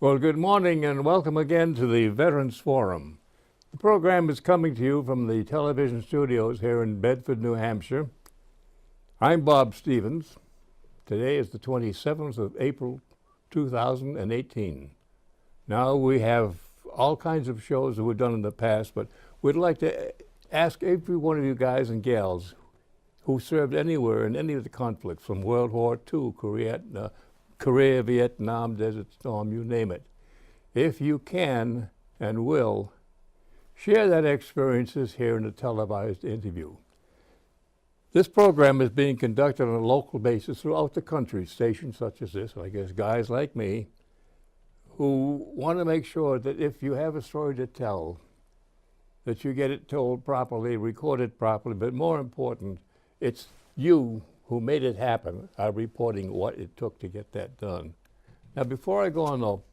Well, good morning and welcome again to the Veterans Forum. The program is coming to you from the television studios here in Bedford, New Hampshire. I'm Bob Stevens. Today is the 27th of April, 2018. Now we have all kinds of shows that we've done in the past, but we'd like to ask every one of you guys and gals who served anywhere in any of the conflicts, from World War II, Korea, Vietnam, Desert Storm, you name it. If you can and will, share that experiences here in a televised interview. This program is being conducted on a local basis throughout the country, stations such as this, I guess guys like me, who want to make sure that if you have a story to tell, that you get it told properly, recorded properly, but more important, it's you who made it happen are reporting what it took to get that done. Now, before I go on though,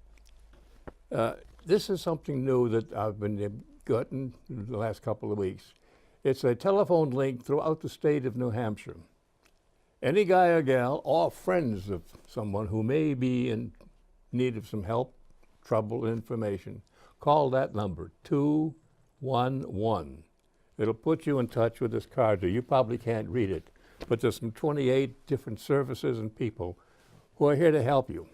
this is something new that I've been gotten in the last couple of weeks. It's a telephone link throughout the state of New Hampshire. Any guy or gal or friends of someone who may be in need of some help, trouble, information, call that number, 211. It'll put you in touch with this card. You probably can't read it, but there's some 28 different services and people who are here to help you.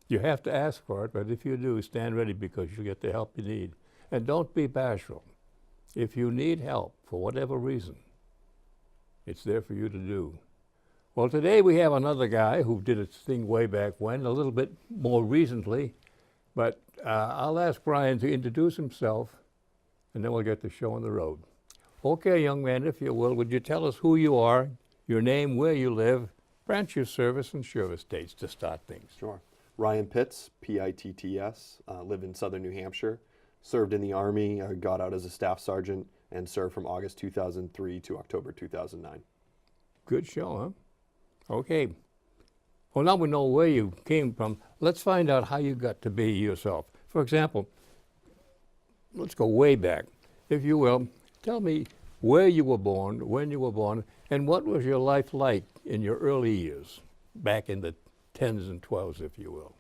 You have to ask for it, but if you do, stand ready because you'll get the help you need. And don't be bashful. If you need help for whatever reason, it's there for you to do. Well, today we have another guy who did his thing way back when, a little bit more recently, but I'll ask Brian to introduce himself, and then we'll get the show on the road. Okay, young man, if you will, would you tell us who you are, your name, where you live, branch your service, and service dates to start things? Sure. Ryan Pitts, P-I-T-T-S, live in southern New Hampshire, served in the Army, got out as a staff sergeant, and served from August 2003 to October 2009. Good show, huh? Okay. Well, now we know where you came from. Let's find out how you got to be yourself. For example, let's go way back. If you will, tell me where you were born, when you were born, and what was your life like in your early years, back in the 10s and 12s, if you will.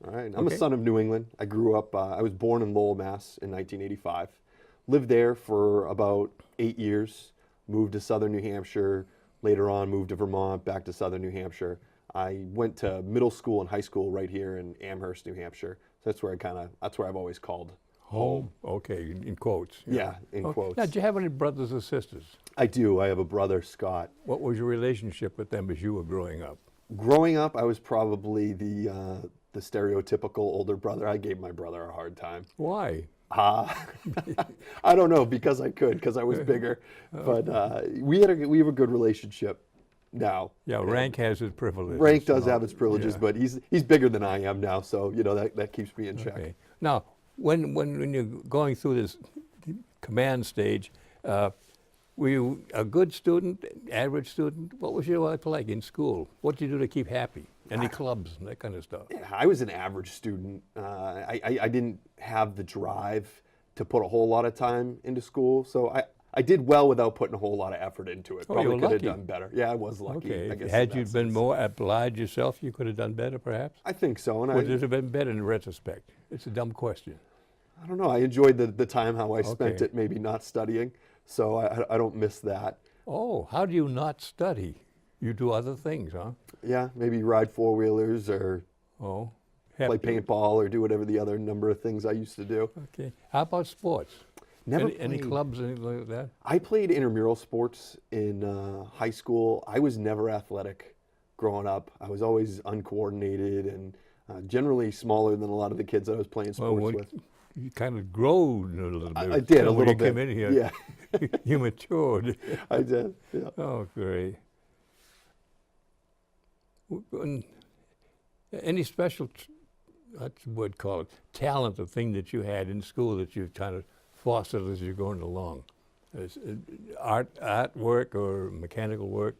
All right. I'm a son of New England. I grew up, I was born in Lowell, Mass. in 1985. Lived there for about 8 years, moved to southern New Hampshire, later on moved to Vermont, back to southern New Hampshire. I went to middle school and high school right here in Amherst, New Hampshire. So that's where that's where I've always called home. Okay, in quotes. Yeah, in quotes. Now, do you have any brothers or sisters? I do. I have a brother, Scott. What was your relationship with them as you were growing up? Growing up, I was probably the stereotypical older brother. I gave my brother a hard time. Why? I don't know, because I was bigger. But we have a good relationship now. Yeah, rank has its privileges. Rank does have its privileges, yeah. but he's bigger than I am now, so that keeps me in check. Okay. Now, when you're going through this command stage, were you a good student, average student? What was your life like in school? What did you do to keep happy? Any clubs and that kind of stuff? Yeah, I was an average student. I didn't have the drive to put a whole lot of time into school, so I did well without putting a whole lot of effort into it. Oh, Probably you were could have lucky. done better. Yeah, I was lucky. Okay. I guess Had you been more applied yourself, you could have done better, perhaps? I think so. And Would it have been better in retrospect? It's a dumb question. I don't know. I enjoyed the time how I spent Okay. it maybe not studying, so I don't miss that. Oh, how do you not study? You do other things, huh? Yeah, maybe ride four-wheelers or Oh. play paintball or do whatever the other number of things I used to do. Okay. How about sports? Never Any played. clubs, anything like that? I played intramural sports in high school. I was never athletic growing up. I was always uncoordinated and generally smaller than a lot of the kids that I was playing sports with. You kind of growed a little bit. I did, a when little you bit. came in here. Yeah. You matured. I did, yeah. Oh, great. Any special, that's the word call it, talent or thing that you had in school that you've kind of fostered as you're going along? Art work or mechanical work,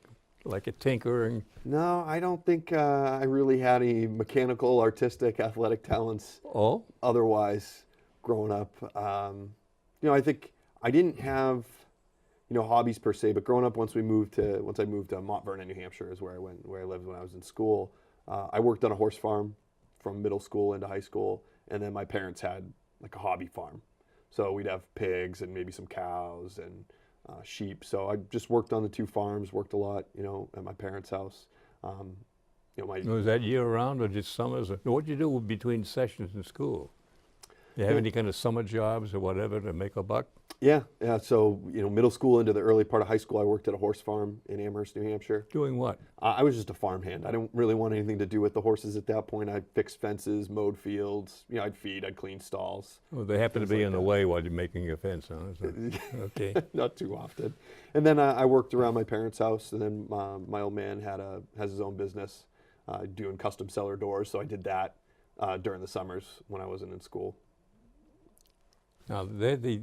like a tinkering? No, I don't think I really had any mechanical, artistic, athletic talents Oh? otherwise growing up. I think I didn't have, hobbies per se, but growing up, once I moved to Mount Vernon, New Hampshire is where I lived when I was in school. I worked on a horse farm from middle school into high school. And then my parents had like a hobby farm. So we'd have pigs and maybe some cows and sheep. So I just worked on the 2 farms, worked a lot, at my parents' house. Was that year round or just summers? What did you do between sessions in school? You have any kind of summer jobs or whatever to make a buck? Yeah. So, middle school into the early part of high school, I worked at a horse farm in Amherst, New Hampshire. Doing what? I was just a farmhand. I didn't really want anything to do with the horses at that point. I'd fix fences, mowed fields. I'd feed, I'd clean stalls. Well, they happen to be in the way while you're making your fence, huh? Okay. Not too often. And then I worked around my parents' house, and then my old man has his own business doing custom cellar doors. So I did that during the summers when I wasn't in school. Now, the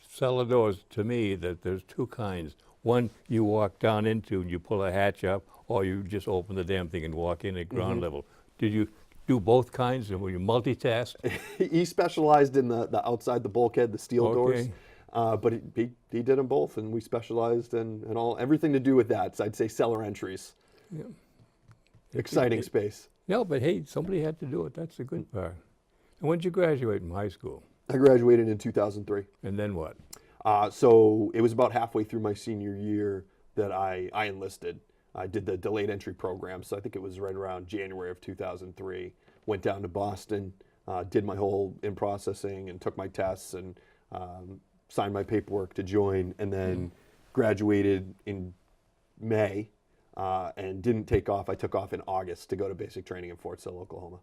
cellar doors, to me, that there's 2 kinds. One you walk down into and you pull a hatch up, or you just open the damn thing and walk in at ground level. Did you do both kinds, or were you multitask? He specialized in the outside the bulkhead, the steel doors. But he did them both, and we specialized in everything to do with that. So I'd say cellar entries. Yeah. Exciting space. No, but hey, somebody had to do it. That's the good part. And when did you graduate from high school? I graduated in 2003. And then what? So it was about halfway through my senior year that I enlisted. I did the delayed entry program, so I think it was right around January of 2003. Went down to Boston, did my whole in-processing and took my tests and signed my paperwork to join, and then graduated in May and didn't take off. I took off in August to go to basic training in Fort Sill, Oklahoma.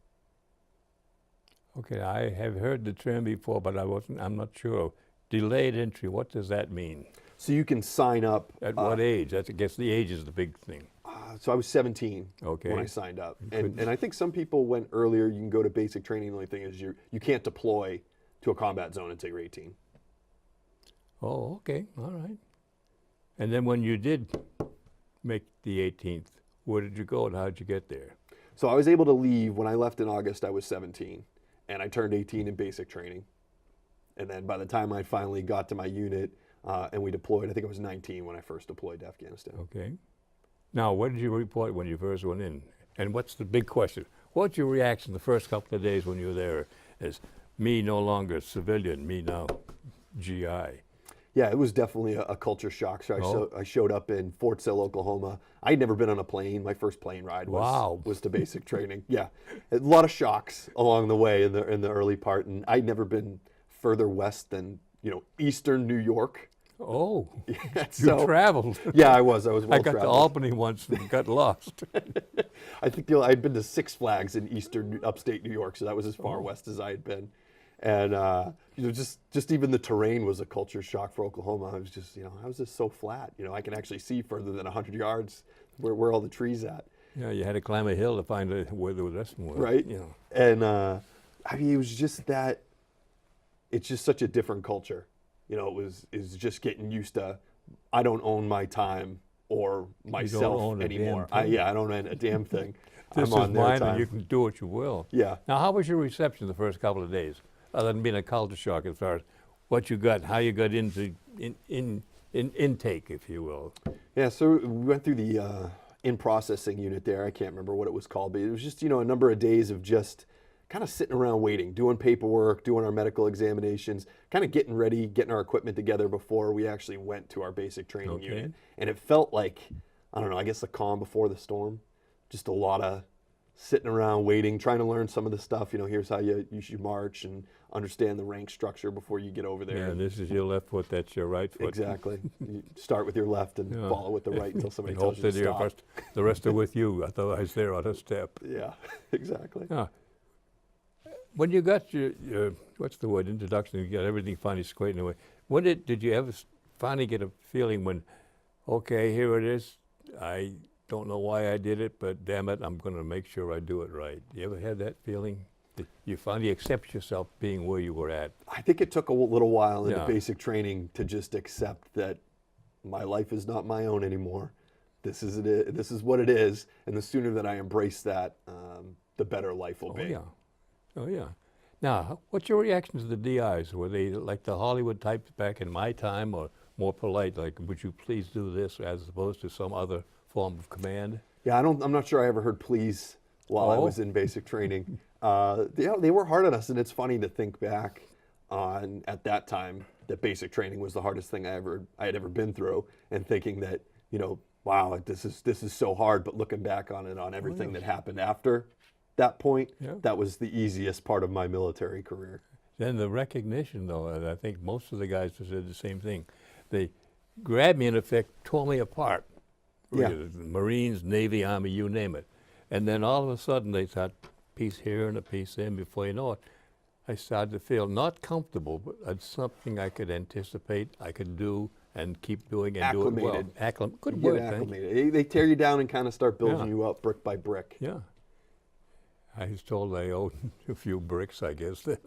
Okay, I have heard the term before, but I'm not sure. Delayed entry, what does that mean? So you can sign up. At what age? I guess the age is the big thing. So I was 17 when I signed up. And I think some people went earlier. You can go to basic training. The only thing is you can't deploy to a combat zone until you're 18. Oh, okay, all right. And then when you did make the 18th, where did you go and how did you get there? So I was able to leave. When I left in August, I was 17. And I turned 18 in basic training. And then by the time I finally got to my unit and we deployed, I think I was 19 when I first deployed to Afghanistan. Okay. Now, what did you report when you first went in? And what's the big question? What's your reaction the first couple of days when you were there? As me no longer civilian, me now GI. Yeah, it was definitely a culture shock. So I showed up in Fort Sill, Oklahoma. I'd never been on a plane. My first plane ride was to basic training. Yeah, a lot of shocks along the way in the early part, and I'd never been further west than eastern New York. Oh, yeah, you traveled. Yeah, I was well traveled. I got traveled. to Albany once and got lost. I think I'd been to Six Flags in eastern upstate New York, so that was as far west as I had been. And just even the terrain was a culture shock for Oklahoma. I was just, how is this so flat? I can actually see further than 100 yards where all the trees at. Yeah, you had to climb a hill to find where the rest was. Right. And it was just that. It's just such a different culture. It's just getting used to. I don't own my time or myself anymore. I don't own a damn thing. This I'm is on their mine, time. and you can do what you will. Yeah. Now, how was your reception the first couple of days, other than being a culture shock as far as what you got, how you got into intake, if you will? Yeah. So we went through the in-processing unit there. I can't remember what it was called, but it was just a number of days of just kind of sitting around waiting, doing paperwork, doing our medical examinations, kind of getting ready, getting our equipment together before we actually went to our basic training unit. And it felt like, I don't know, I guess the calm before the storm. Just a lot of sitting around waiting, trying to learn some of the stuff. Here's how you should march and understand the rank structure before you get over there. Yeah, this is your left foot, that's your right foot. Exactly. You start with your left and follow with the right until somebody tells you to stop. The rest are with you, otherwise they're on a step. Yeah, exactly. When you got your what's the word, introduction, you got everything finally squared away. When did you ever finally get a feeling when, okay, here it is, I don't know why I did it, but damn it, I'm going to make sure I do it right. You ever had that feeling? That you finally accept yourself being where you were at? I think it took a little while into basic training to just accept that my life is not my own anymore. This is it. This is what it is. And the sooner that I embrace that, the better life will be. Oh, yeah. Now, what's your reaction to the DIs? Were they like the Hollywood types back in my time, or more polite, like, would you please do this, as opposed to some other form of command? Yeah, I'm not sure I ever heard please while I Oh. was in basic training. They were hard on us, and it's funny to think back on at that time that basic training was the hardest thing I had ever been through, and thinking that, wow, this is so hard. But looking back on it, on everything that happened after that point, that was the easiest part of my military career. Then the recognition, though, and I think most of the guys have said the same thing. They grabbed me, in effect, tore me apart. Yeah. Marines, Navy, Army, you name it. And then all of a sudden they thought, piece here and a piece there, and before you know it, I started to feel not comfortable, but it's something I could anticipate, I could do, and keep doing and do it well. Good You word, get thank you. acclimated. They tear you down and kind of start building you up brick by brick. Yeah. I was told I owed a few bricks, I guess, then.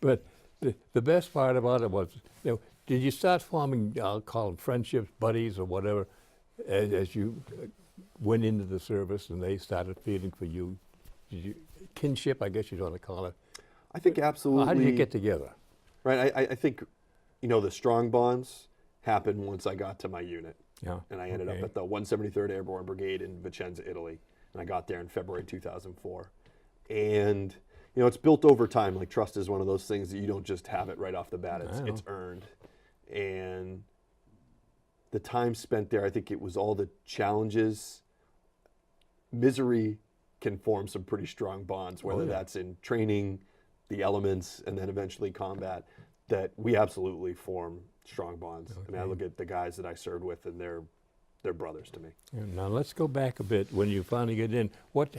But the best part about it was, did you start forming, I'll call them friendships, buddies, or whatever, as you went into the service and they started feeling for you? Kinship, I guess you'd want to call it. I think absolutely. How did you get together? Right. I think, the strong bonds happened once I got to my unit. Yeah. And I ended up at the 173rd Airborne Brigade in Vicenza, Italy. And I got there in February 2004. And, it's built over time. Like, trust is one of those things that you don't just have it right off the bat. It's earned. And the time spent there, I think it was all the challenges. Misery can form some pretty strong bonds, whether that's in training, the elements, and then eventually combat, that we absolutely form strong bonds. I mean, I look at the guys that I served with, and they're brothers to me. Now let's go back a bit. When you finally get in, what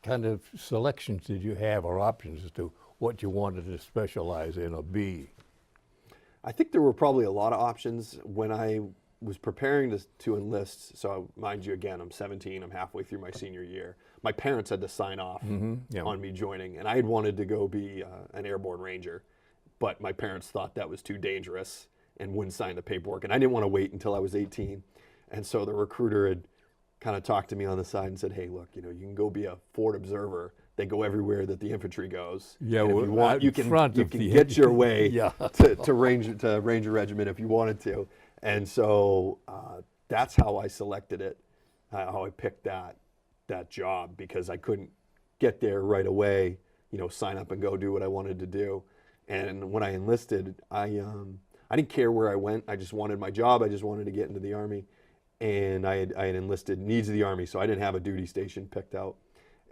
kind of selections did you have, or options as to what you wanted to specialize in or be? I think there were probably a lot of options when I was preparing to enlist. So mind you, again, I'm 17, I'm halfway through my senior year. My parents had to sign off on me joining, and I had wanted to go be an airborne ranger, but my parents thought that was too dangerous and wouldn't sign the paperwork, and I didn't want to wait until I was 18. And so the recruiter had kind of talked to me on the side and said, hey, look, you can go be a forward observer. They go everywhere that the infantry goes. Yeah, and if you want, you can the get your way yeah. to Ranger Regiment if you wanted to. And so that's how I selected it, how I picked that job, because I couldn't get there right away, sign up and go do what I wanted to do. And when I enlisted, I didn't care where I went. I just wanted my job. I just wanted to get into the Army. And I had enlisted needs of the Army, so I didn't have a duty station picked out.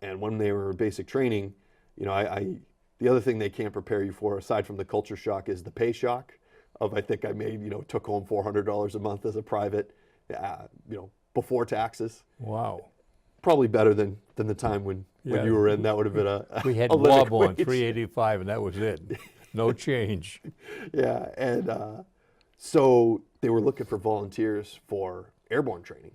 And when they were basic training, the other thing they can't prepare you for, aside from the culture shock, is the pay shock of, I think I made, took home $400 a month as a private, before taxes. Wow. Probably better than the time when you were in. That would have been a We had a living Warborn, wage. 385, and that was it. No change. Yeah, and so they were looking for volunteers for airborne training.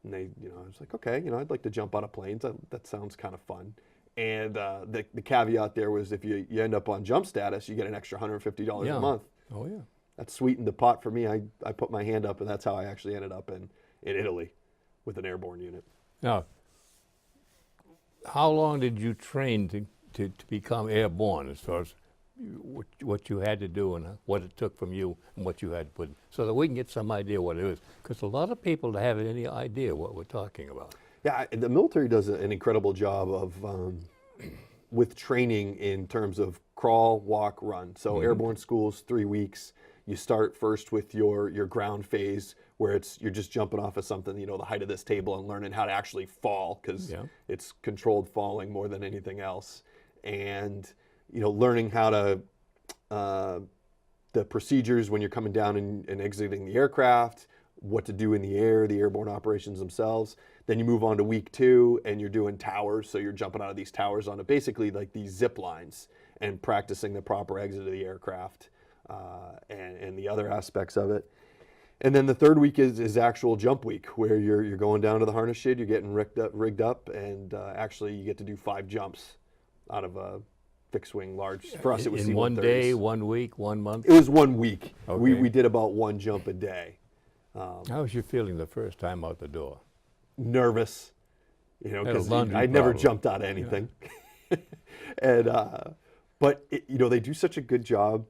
And they, I was like, okay, I'd like to jump out of planes. That sounds kind of fun. And the caveat there was, if you end up on jump status, you get an extra $150 a month. Oh, yeah. That sweetened the pot for me. I put my hand up, and that's how I actually ended up in Italy with an airborne unit. Now, how long did you train to become airborne, as far as what you had to do and what it took from you and what you had to put in, so that we can get some idea what it is? Because a lot of people don't have any idea what we're talking about. Yeah, the military does an incredible job of with training in terms of crawl, walk, run. So airborne school's 3 weeks. You start first with your ground phase, where you're just jumping off of something, the height of this table, and learning how to actually fall, because it's controlled falling more than anything else. And learning how to the procedures when you're coming down and exiting the aircraft, what to do in the air, the airborne operations themselves. Then you move on to week 2, and you're doing towers. So you're jumping out of these towers onto basically like these zip lines and practicing the proper exit of the aircraft and the other aspects of it. And then the 3rd week is actual jump week, where you're going down to the harness shed, you're getting rigged up, and actually you get to do 5 jumps out of a fixed wing large. For us, it was in one C-130s. day, 1 week, 1 month? It was 1 week. Okay. We did about 1 jump a day. How was you feeling the first time out the door? Nervous, because laundry I'd never problem. jumped out of anything. And but they do such a good job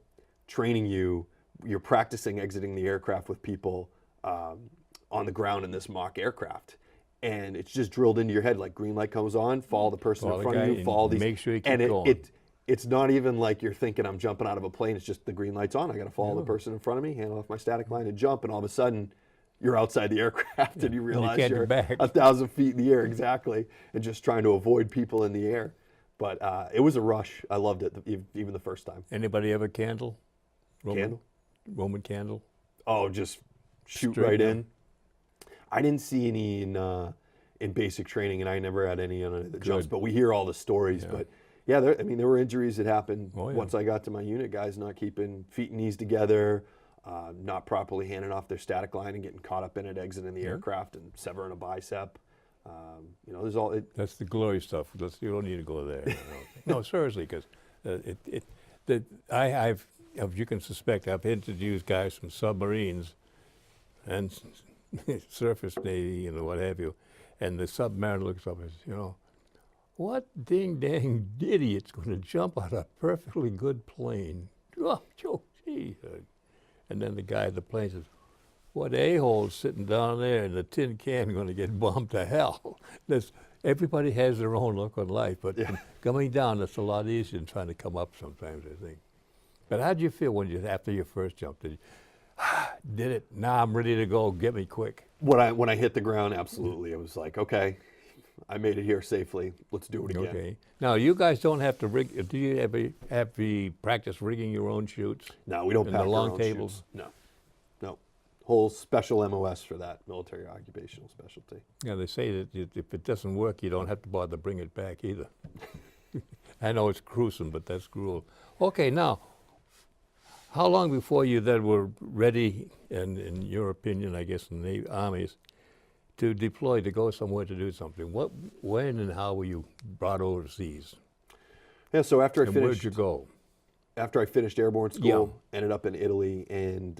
training you. You're practicing exiting the aircraft with people on the ground in this mock aircraft, and it's just drilled into your head, like green light comes on, follow the person Follow in the front of guy you, and follow these. make sure you keep and going. It's not even like you're thinking I'm jumping out of a plane. It's just the green light's on. I got to follow the person in front of me, hand off my static line, and jump. And all of a sudden, you're outside the aircraft, and you realize can't you're get back. 1,000 feet in the air, exactly, and just trying to avoid people in the air. But it was a rush. I loved it, even the first time. Anybody ever candle? Candle? Roman candle? Oh, just shoot Straight right down. in. I didn't see any in basic training, and I never had any on the jumps. But we hear all the stories. Yeah. But yeah, there were injuries that happened Oh, yeah. once I got to my unit. Guys not keeping feet and knees together, not properly handing off their static line and getting caught up in it, exiting the aircraft and severing a bicep. There's all. That's the glory stuff. You don't need to go there. No, seriously, because I've, as you can suspect, I've introduced guys from submarines and surface navy and what have you, and the submariner looks up and says, what ding-dang idiot's going to jump out of a perfectly good plane? Oh, gee. And then the guy at the plane says, what a-hole's sitting down there in the tin can going to get bombed to hell? Everybody has their own look on life, but coming down, that's a lot easier than trying to come up sometimes, I think. But how did you feel after your first jump? Did it? Now I'm ready to go. Get me quick. When I hit the ground, absolutely. It was like, okay, I made it here safely. Let's do it again. Okay. Now you guys don't have to rig. Do you ever have to practice rigging your own chutes? No, we don't And pack the our long own tables? chutes. No. Whole special MOS for that, military occupational specialty. Yeah, they say that if it doesn't work, you don't have to bother bring it back either. I know it's gruesome, but that's cruel. Okay, now, how long before you then were ready, and in your opinion, I guess, in the armies, to deploy, to go somewhere to do something? When and how were you brought overseas? Yeah, so after I And finished, where'd you go? after I finished airborne school, ended up in Italy, and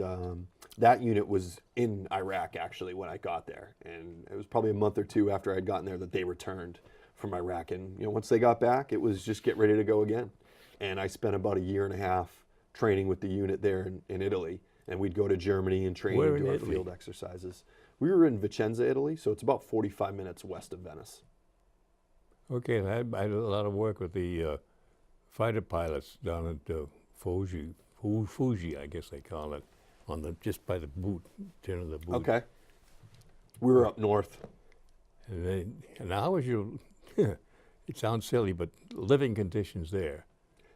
that unit was in Iraq actually when I got there, and it was probably a month or two after I'd gotten there that they returned from Iraq, and once they got back, it was just get ready to go again, and I spent about a year and a half training with the unit there in Italy, and we'd go to Germany and train Where and do in our Italy? field exercises. We were in Vicenza, Italy, so it's about 45 minutes west of Venice. Okay, I did a lot of work with the fighter pilots down at Fuji, I guess they call it, just by the boot, turn of the boot. Okay. We were up north. And how was your, it sounds silly, but living conditions there?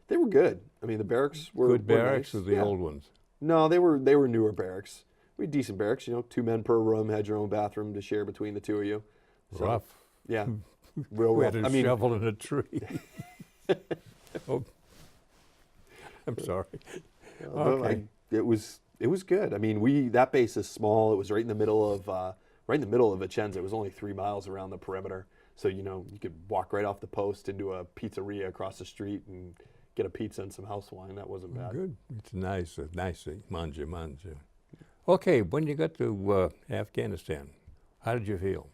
They were good. I mean, the barracks were Good barracks nice. or the old ones? No, they were newer barracks. We had decent barracks, 2 men per room, had your own bathroom to share between the two of you. So, Rough. Yeah, real We rough. had a I mean, shovel in a tree. Oh, I'm sorry. Okay. it was good. I mean, that base is small. It was right in the middle of Vicenza. It was only 3 miles around the perimeter. So you could walk right off the post into a pizzeria across the street and get a pizza and some house wine. That wasn't bad. Good. It's nice, manja. Okay, when you got to Afghanistan, how did you feel?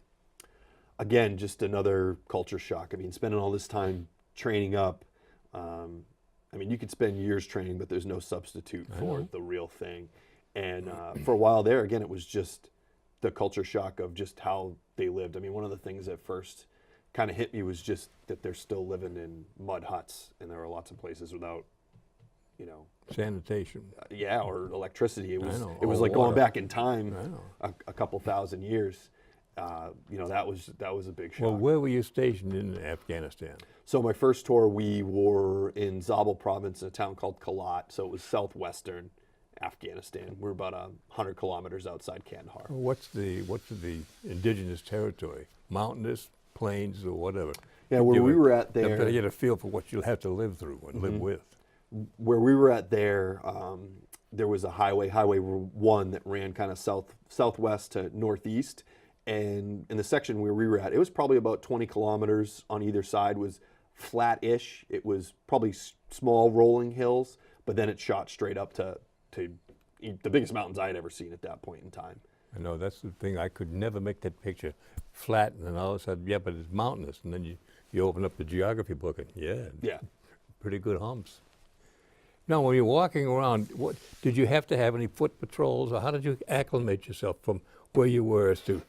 Again, just another culture shock. I mean, spending all this time training up. I mean, you could spend years training, but there's no substitute for the real thing. And for a while there, again, it was just the culture shock of just how they lived. I mean, one of the things that first kind of hit me was just that they're still living in mud huts, and there are lots of places without, Sanitation. or electricity. It was know. it was Or like going water. back in time I know. a couple thousand years. That was a big shock. Well, where were you stationed in Afghanistan? So my first tour, we were in Zabul province in a town called Kalat. So it was southwestern Afghanistan. We're about 100 kilometers outside Kandahar. What's the indigenous territory? Mountainous, plains, or whatever? Yeah, where we were at You have there, to get a feel for what you'll have to live through and live with. where we were at there, there was a Highway 1 that ran kind of southwest to northeast. And in the section where we were at, it was probably about 20 kilometers on either side was flat-ish. It was probably small rolling hills, but then it shot straight up to the biggest mountains I had ever seen at that point in time. I know, that's the thing. I could never make that picture flat, and then all of a sudden, but it's mountainous. And then you open up the geography book, and Yeah. pretty good humps. Now, when you're walking around, did you have to have any foot patrols, or how did you acclimate yourself from where you were as to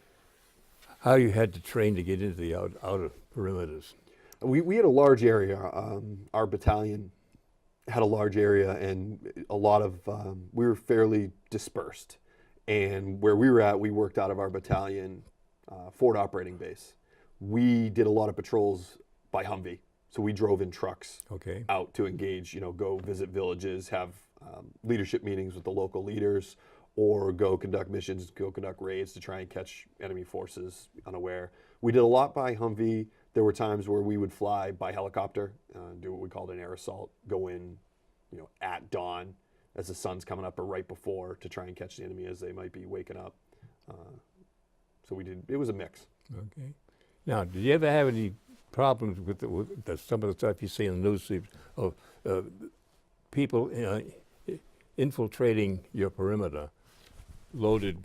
how you had to train to get into the outer perimeters. We had a large area. Our battalion had a large area, and a lot of we were fairly dispersed. And where we were at, we worked out of our battalion forward operating base. We did a lot of patrols by Humvee, so we drove in trucks Okay. out to engage. Go visit villages, have leadership meetings with the local leaders, or go conduct missions, go conduct raids to try and catch enemy forces unaware. We did a lot by Humvee. There were times where we would fly by helicopter, do what we called an air assault, go in, at dawn as the sun's coming up or right before to try and catch the enemy as they might be waking up. So it was a mix. Okay. Now, did you ever have any problems with, some of the stuff you see in the news of people infiltrating your perimeter, loaded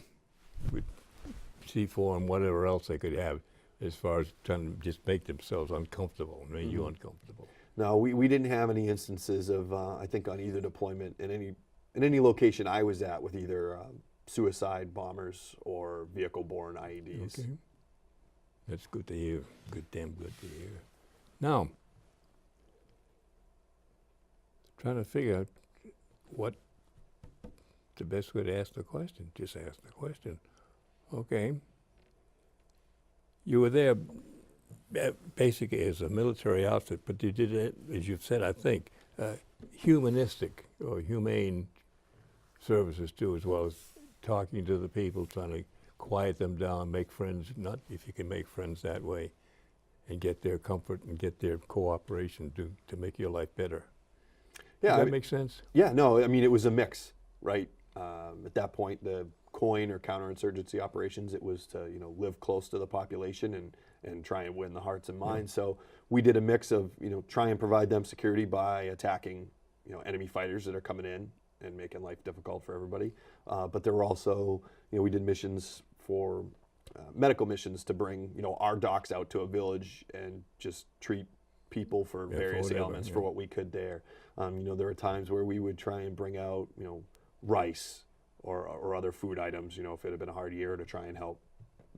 with C4 and whatever else they could have, as far as trying to just make themselves uncomfortable, make you uncomfortable? No, we didn't have any instances of, I think, on either deployment in any location I was at with either suicide bombers or vehicle-borne IEDs. Okay. That's good to hear. Damn good to hear. Now, trying to figure out what the best way to ask the question. Just ask the question. Okay. You were there basically as a military outfit, but you did it, as you've said, I think, humanistic or humane services too, as well as talking to the people, trying to quiet them down, make friends, not if you can make friends that way, and get their comfort and get their cooperation to make your life better. Yeah, Does that make sense? Yeah, no, I mean, it was a mix, right? At that point, the COIN or counterinsurgency operations, it was to, live close to the population and try and win the hearts and minds. So we did a mix of, try and provide them security by attacking, enemy fighters that are coming in and making life difficult for everybody. But there were also, we did missions for medical missions to bring, our docs out to a village and just treat people for various ailments for what we could there. There were times where we would try and bring out, rice or other food items, if it had been a hard year, to try and help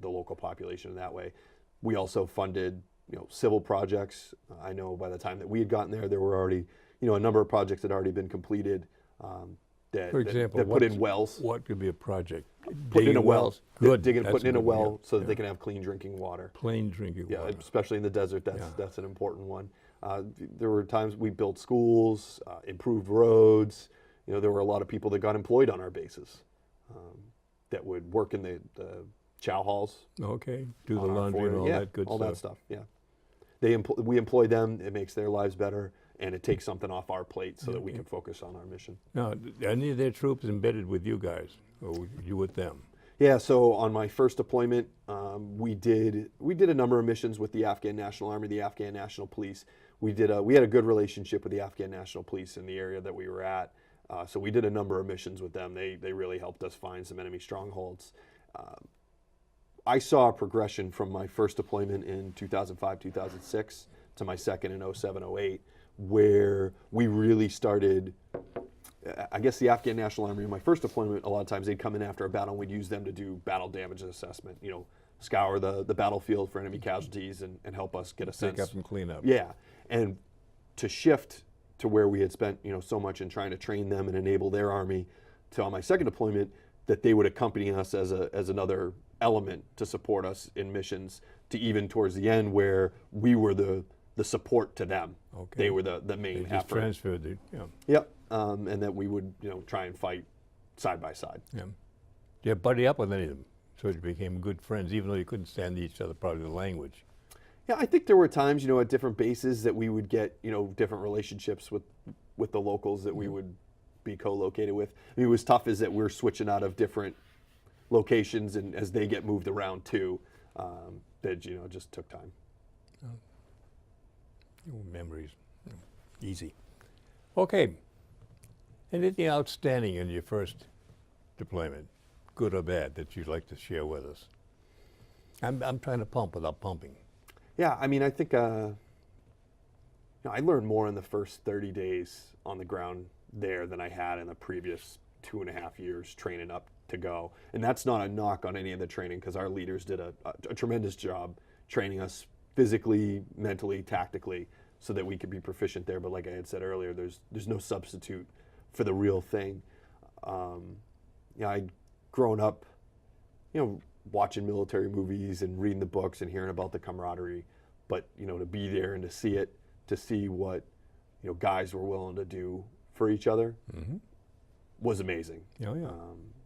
the local population in that way. We also funded, civil projects. I know by the time that we had gotten there were already, a number of projects that had already been completed. For example, that put in wells. What could be a project? Putting in a well. Good. Putting in a well so that they can have clean drinking water. Plain drinking water. Yeah, especially in the desert, that's an important one. There were times we built schools, improved roads. There were a lot of people that got employed on our bases that would work in the chow halls. Okay, do the laundry and all that good stuff. All that stuff, yeah. We employ them, it makes their lives better, and it takes something off our plate so that we can focus on our mission. Now, are any of their troops embedded with you guys, or were you with them? Yeah, so on my first deployment, we did a number of missions with the Afghan National Army, the Afghan National Police. We had a good relationship with the Afghan National Police in the area that we were at. So we did a number of missions with them. They really helped us find some enemy strongholds. I saw a progression from my first deployment in 2005, 2006 to my second in 07, 08, where we really started, I guess the Afghan National Army, in my first deployment, a lot of times they'd come in after a battle and we'd use them to do battle damage assessment, scour the battlefield for enemy casualties and help us get a sense. Pick up and clean up. Yeah, and to shift to where we had spent, so much in trying to train them and enable their army, to on my second deployment, that they would accompany us as another element to support us in missions, to even towards the end where we were the support to them. Okay. They were the main They just effort. transferred it, yeah. Yep, and that we would try and fight side by side. Yeah. Did you buddy up with any of them? So you became good friends, even though you couldn't stand each other, probably the language. Yeah, I think there were times, at different bases that we would get, different relationships with the locals that we would be co-located with. I mean, it was tough is that we're switching out of different locations, and as they get moved around too, that it just took time. Memories, easy. Okay. Anything outstanding in your first deployment, good or bad, that you'd like to share with us? I'm trying to pump without pumping. Yeah, I mean, I think I learned more in the first 30 days on the ground there than I had in the previous 2.5 years training up to go. And that's not a knock on any of the training, because our leaders did a tremendous job training us physically, mentally, tactically, so that we could be proficient there. But like I had said earlier, there's no substitute for the real thing. I'd grown up, watching military movies and reading the books and hearing about the camaraderie, but to be there and to see it, to see what guys were willing to do for each other, was amazing. Oh,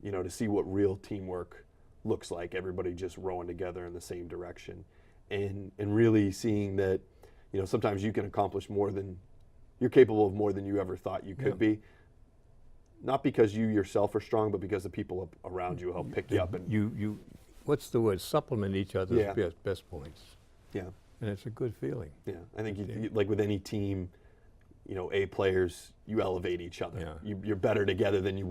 yeah. To see what real teamwork looks like, everybody just rowing together in the same direction, and really seeing that sometimes you can accomplish you're capable of more than you ever thought you could be. Not because you yourself are strong, but because the people around you help pick you up. And you what's the word? Supplement each other's best points. Yeah. And it's a good feeling. Yeah. I think like with any team, A players, you elevate each other. Yeah. You're better together than you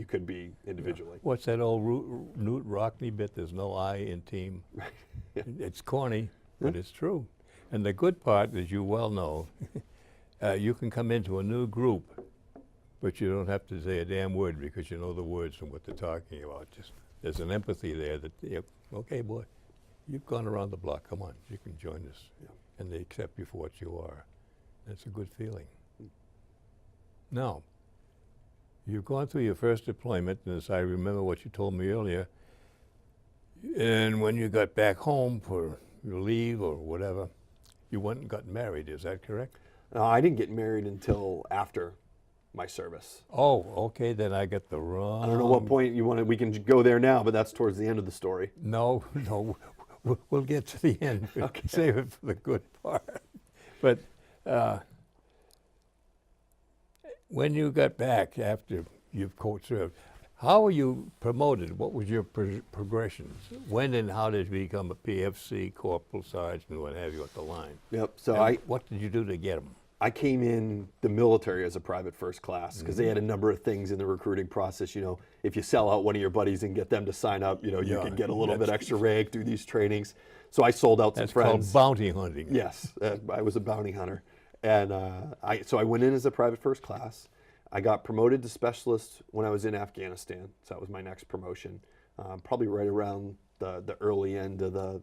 could be individually. Yeah. What's that old Newt Rockney bit? There's no I in team. Yeah. It's corny, but it's true. And the good part, as you well know, you can come into a new group, but you don't have to say a damn word because you know the words and what they're talking about. Just there's an empathy there that, okay, boy, you've gone around the block. Come on, you can join us. Yeah. And they accept you for what you are. That's a good feeling. Now, you've gone through your first deployment, and as I remember what you told me earlier, and when you got back home for your leave or whatever, you went and got married. Is that correct? I didn't get married until after my service. Oh, okay, then I get the wrong... I don't know what point you want to, we can go there now, but that's towards the end of the story. No, we'll get to the end. Okay. Save it for the good part. But when you got back after you've served, how were you promoted? What was your progressions? When and how did you become a PFC, corporal, sergeant, what have you at the line? Yep, so what did you do to get them? I came in the military as a private first class because they had a number of things in the recruiting process. If you sell out one of your buddies and get them to sign up, you can get a little bit extra rank through these trainings. So I sold out some friends. That's called bounty hunting. Yes, I was a bounty hunter. And so I went in as a private first class. I got promoted to specialist when I was in Afghanistan. So that was my next promotion, probably right around the early end of the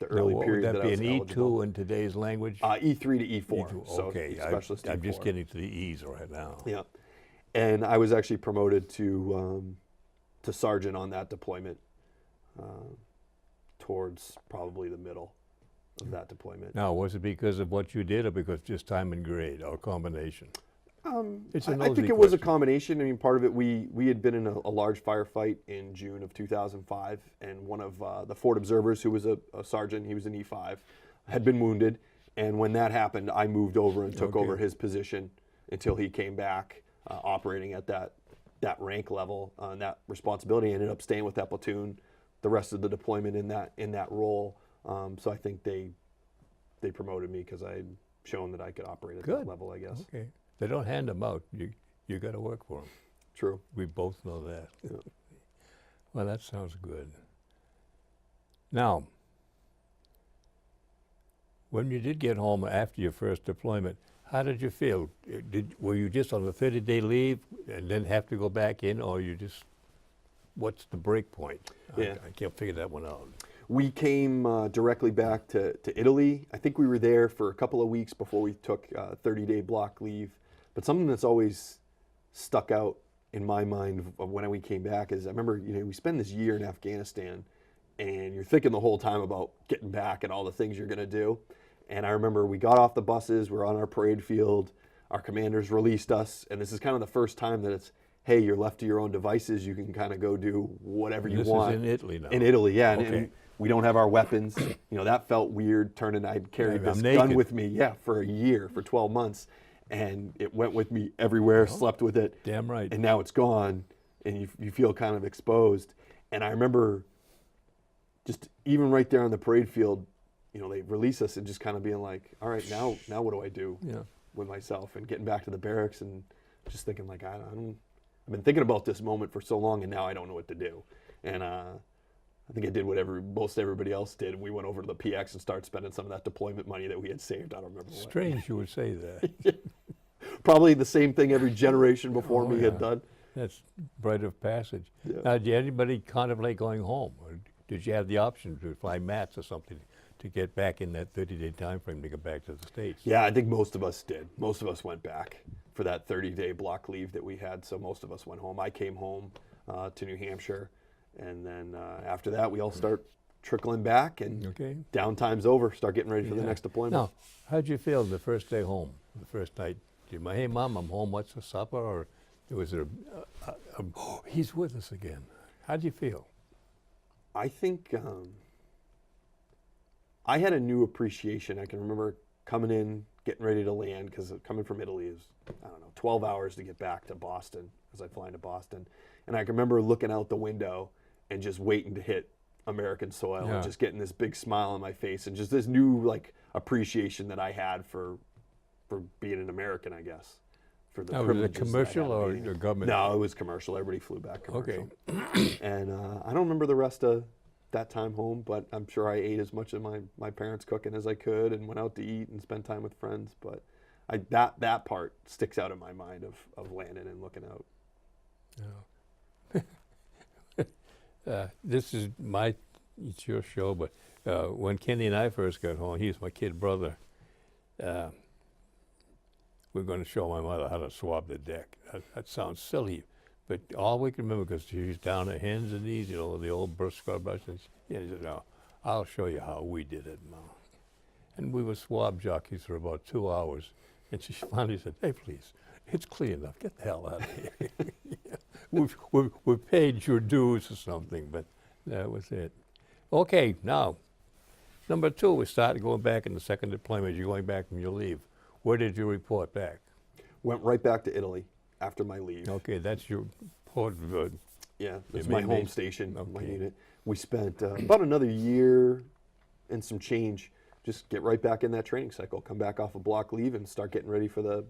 early period that I was eligible. Would that be an E2 in today's language? E3 to E4. E2, so okay, specialist I'm E4. just getting to the E's right now. Yeah, and I was actually promoted to sergeant on that deployment towards probably the middle of that deployment. Now, was it because of what you did or because just time and grade or a combination? It's a I think it was a combination. I mean, part of it, we had been in a large firefight in June of 2005, and one of the Fort observers, who was a sergeant, he was an E5, had been wounded. And when that happened, I moved over and took over his position until he came back, operating at that rank level and that responsibility. I ended up staying with that platoon the rest of the deployment in that role. So I think they promoted me because I had shown that I could operate at that level, I guess. Okay. They don't hand them out. You got to work for them. True. We both know that. Yeah. Well, that sounds good. Now, when you did get home after your first deployment, how did you feel? Were you just on a 30-day leave and then have to go back in, or what's the break point? Yeah. I can't figure that one out. We came directly back to Italy. I think we were there for a couple of weeks before we took 30-day block leave. But something that's always stuck out in my mind of when we came back is I remember, we spend this year in Afghanistan and you're thinking the whole time about getting back and all the things you're going to do. And I remember we got off the buses, we're on our parade field, our commanders released us, and this is kind of the first time that it's, hey, you're left to your own devices, you can kind of go do whatever you want. This is in Italy now? In Italy, yeah. Okay. And we don't have our weapons. That felt weird, I'd carried this gun with me, for a year, for 12 months. And it went with me everywhere, slept with it. Damn right. And now it's gone, and you feel kind of exposed. And I remember just even right there on the parade field, they release us and just kind of being like, all right, now what do I do with myself? And getting back to the barracks and just thinking like, I've been thinking about this moment for so long, and now I don't know what to do. And I think I did what most everybody else did. We went over to the PX and started spending some of that deployment money that we had saved. I don't remember what. Strange you would say that. Probably the same thing every generation before me had done. That's rite of passage. Yeah. Now, did anybody contemplate going home? Or did you have the option to fly mats or something to get back in that 30-day time frame to get back to the States? Yeah, I think most of us did. Most of us went back for that 30-day block leave that we had, so most of us went home. I came home to New Hampshire, and then after that, we all start trickling back, and Okay. downtime's over, start getting ready for the next deployment. Now, how'd you feel the first day home, the first night? Did you, hey, Mom, I'm home, what's for supper? Or was it oh, he's with us again? How'd you feel? I think I had a new appreciation. I can remember coming in, getting ready to land, because coming from Italy is, I don't know, 12 hours to get back to Boston, as I fly into Boston. And I can remember looking out the window and just waiting to hit American soil and just getting this big smile on my face and just this new like appreciation that I had for being an American, I guess. For the Now, was it privileges that I commercial had or being here. government? No, it was commercial. Everybody flew back commercial. Okay. And I don't remember the rest of that time home, but I'm sure I ate as much of my parents' cooking as I could and went out to eat and spend time with friends. But that part sticks out in my mind of landing and looking out. This is it's your show, but when Kenny and I first got home, he's my kid brother. We're going to show my mother how to swab the deck. That sounds silly, but all we can remember, because she's down at hands and knees, the old brush scrub brush, and she said, "No, I'll show you how we did it, Mom." And we were swab jockeys for about 2 hours, and she finally said, "Hey, please, it's clean enough. Get the hell out of here." We've paid your dues or something, but that was it. Okay, now, number 2, we started going back in the second deployment. You're going back from your leave. Where did you report back? Went right back to Italy after my leave. Okay, that's your port. Yeah, that's Your my main home base. station, my Okay. unit. We spent about another year and some change, just get right back in that training cycle, come back off a block leave and start getting ready for the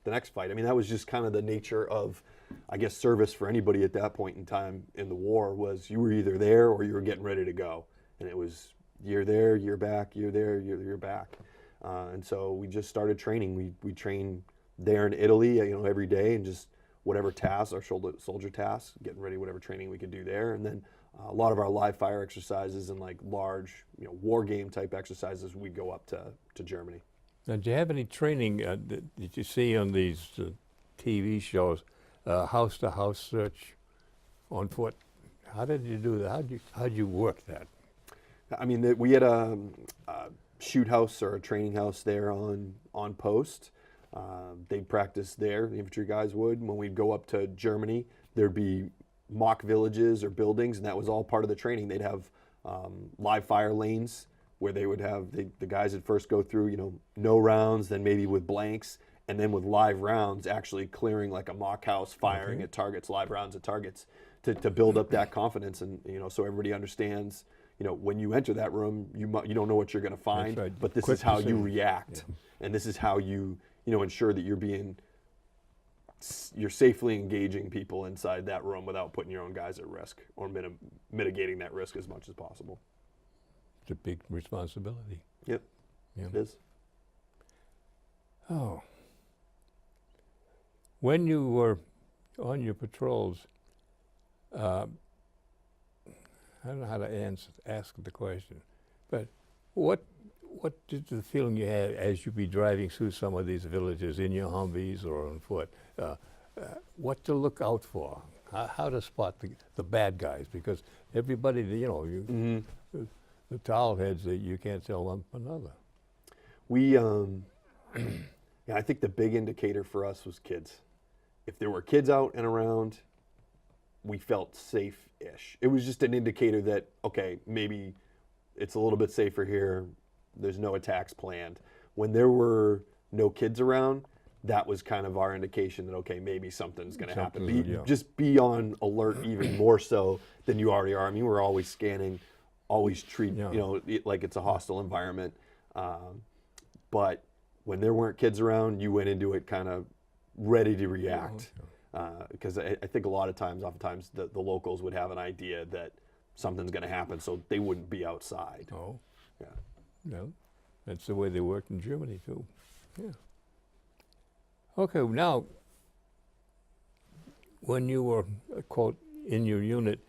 next fight. I mean, that was just kind of the nature of, I guess, service for anybody at that point in time in the war was you were either there or you were getting ready to go. And it was year there, year back, year there, year back. And so we just started training. We trained there in Italy, every day, and just whatever tasks, our soldier tasks, getting ready, whatever training we could do there. And then a lot of our live fire exercises and like large, war game type exercises, we'd go up to Germany. Now, do you have any training that you see on these TV shows, house-to-house search on foot? How did you do that? How'd you work that? I mean, we had a shoot house or a training house there on post. They'd practice there, the infantry guys would. When we'd go up to Germany, there'd be mock villages or buildings, and that was all part of the training. They'd have live fire lanes where they would have the guys would first go through, no rounds, then maybe with blanks, and then with live rounds actually clearing like a mock house, firing at targets, live rounds at targets to build up that confidence. And, so everybody understands, when you enter that room, you don't know what you're going to find, right. but this Quick is how you decision. react. And this is how you, ensure that you're safely engaging people inside that room without putting your own guys at risk or mitigating that risk as much as possible. It's a big responsibility. Yep, Yeah. it is. Oh. When you were on your patrols, I don't know how to ask the question, but what did the feeling you had as you be driving through some of these villages in your Humvees or on foot? What to look out for? How to spot the bad guys? Because everybody, the towel heads, that you can't tell one from another. We, I think the big indicator for us was kids. If there were kids out and around, we felt safe-ish. It was just an indicator that, okay, maybe it's a little bit safer here. There's no attacks planned. When there were no kids around, that was kind of our indication that, okay, maybe something's going to happen. Just be on alert even more so than you already are. I mean, we're always scanning, always treat, like it's a hostile environment. But when there weren't kids around, you went into it kind of ready to react. Because I think oftentimes the locals would have an idea that something's going to happen, so they wouldn't be outside. Oh. Yeah. No, that's the way they worked in Germany too. Yeah. Okay, now when you were, quote, in your unit,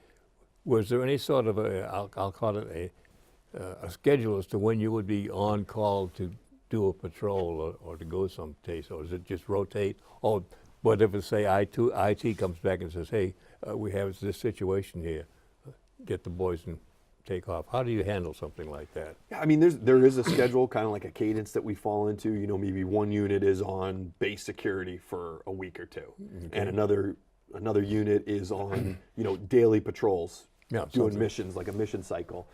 was there any sort of I'll call it a schedule as to when you would be on call to do a patrol or to go someplace, or is it just rotate? Or whatever, say IT comes back and says, hey, we have this situation here, get the boys and take off. How do you handle something like that? Yeah, I mean, there is a schedule, kind of like a cadence that we fall into. You know, maybe one unit is on base security for a week or two, and another unit is on, you know, daily patrols, doing missions, like a mission cycle.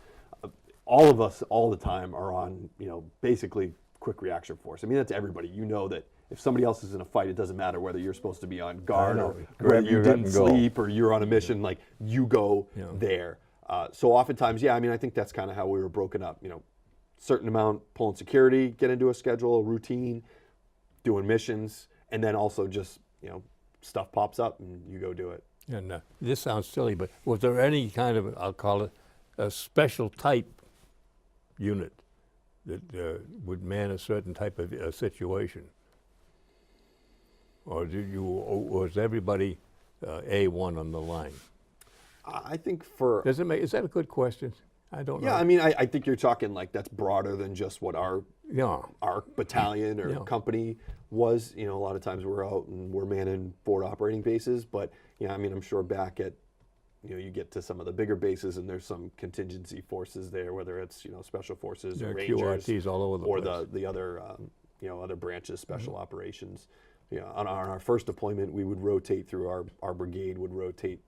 All of us, all the time, are on, you know, basically quick reaction force. I mean, that's everybody. You know that if somebody else is in a fight, it doesn't matter whether you're supposed to be on guard or whether you didn't sleep or you're on a mission. Like, you go there. So oftentimes, yeah, I mean, I think that's kind of how we were broken up. You know, certain amount pulling security, get into a schedule, a routine, doing missions, and then also just, you know, stuff pops up and you go do it. And this sounds silly, but was there any kind of, I'll call it, a special type unit that would man a certain type of situation? Or was everybody A1 on the line? I think for... Is that a good question? I don't know. Yeah, I mean, I think you're talking like that's broader than just what our battalion or company was. You know, a lot of times we're out and we're manning forward operating bases, but yeah, I mean, I'm sure back at, you know, you get to some of the bigger bases and there's some contingency forces there, whether it's, you know, special forces or Rangers, QRTs all over the or place. the other, you know, other branches, special operations. You know, on our first deployment, we would rotate through our brigade would rotate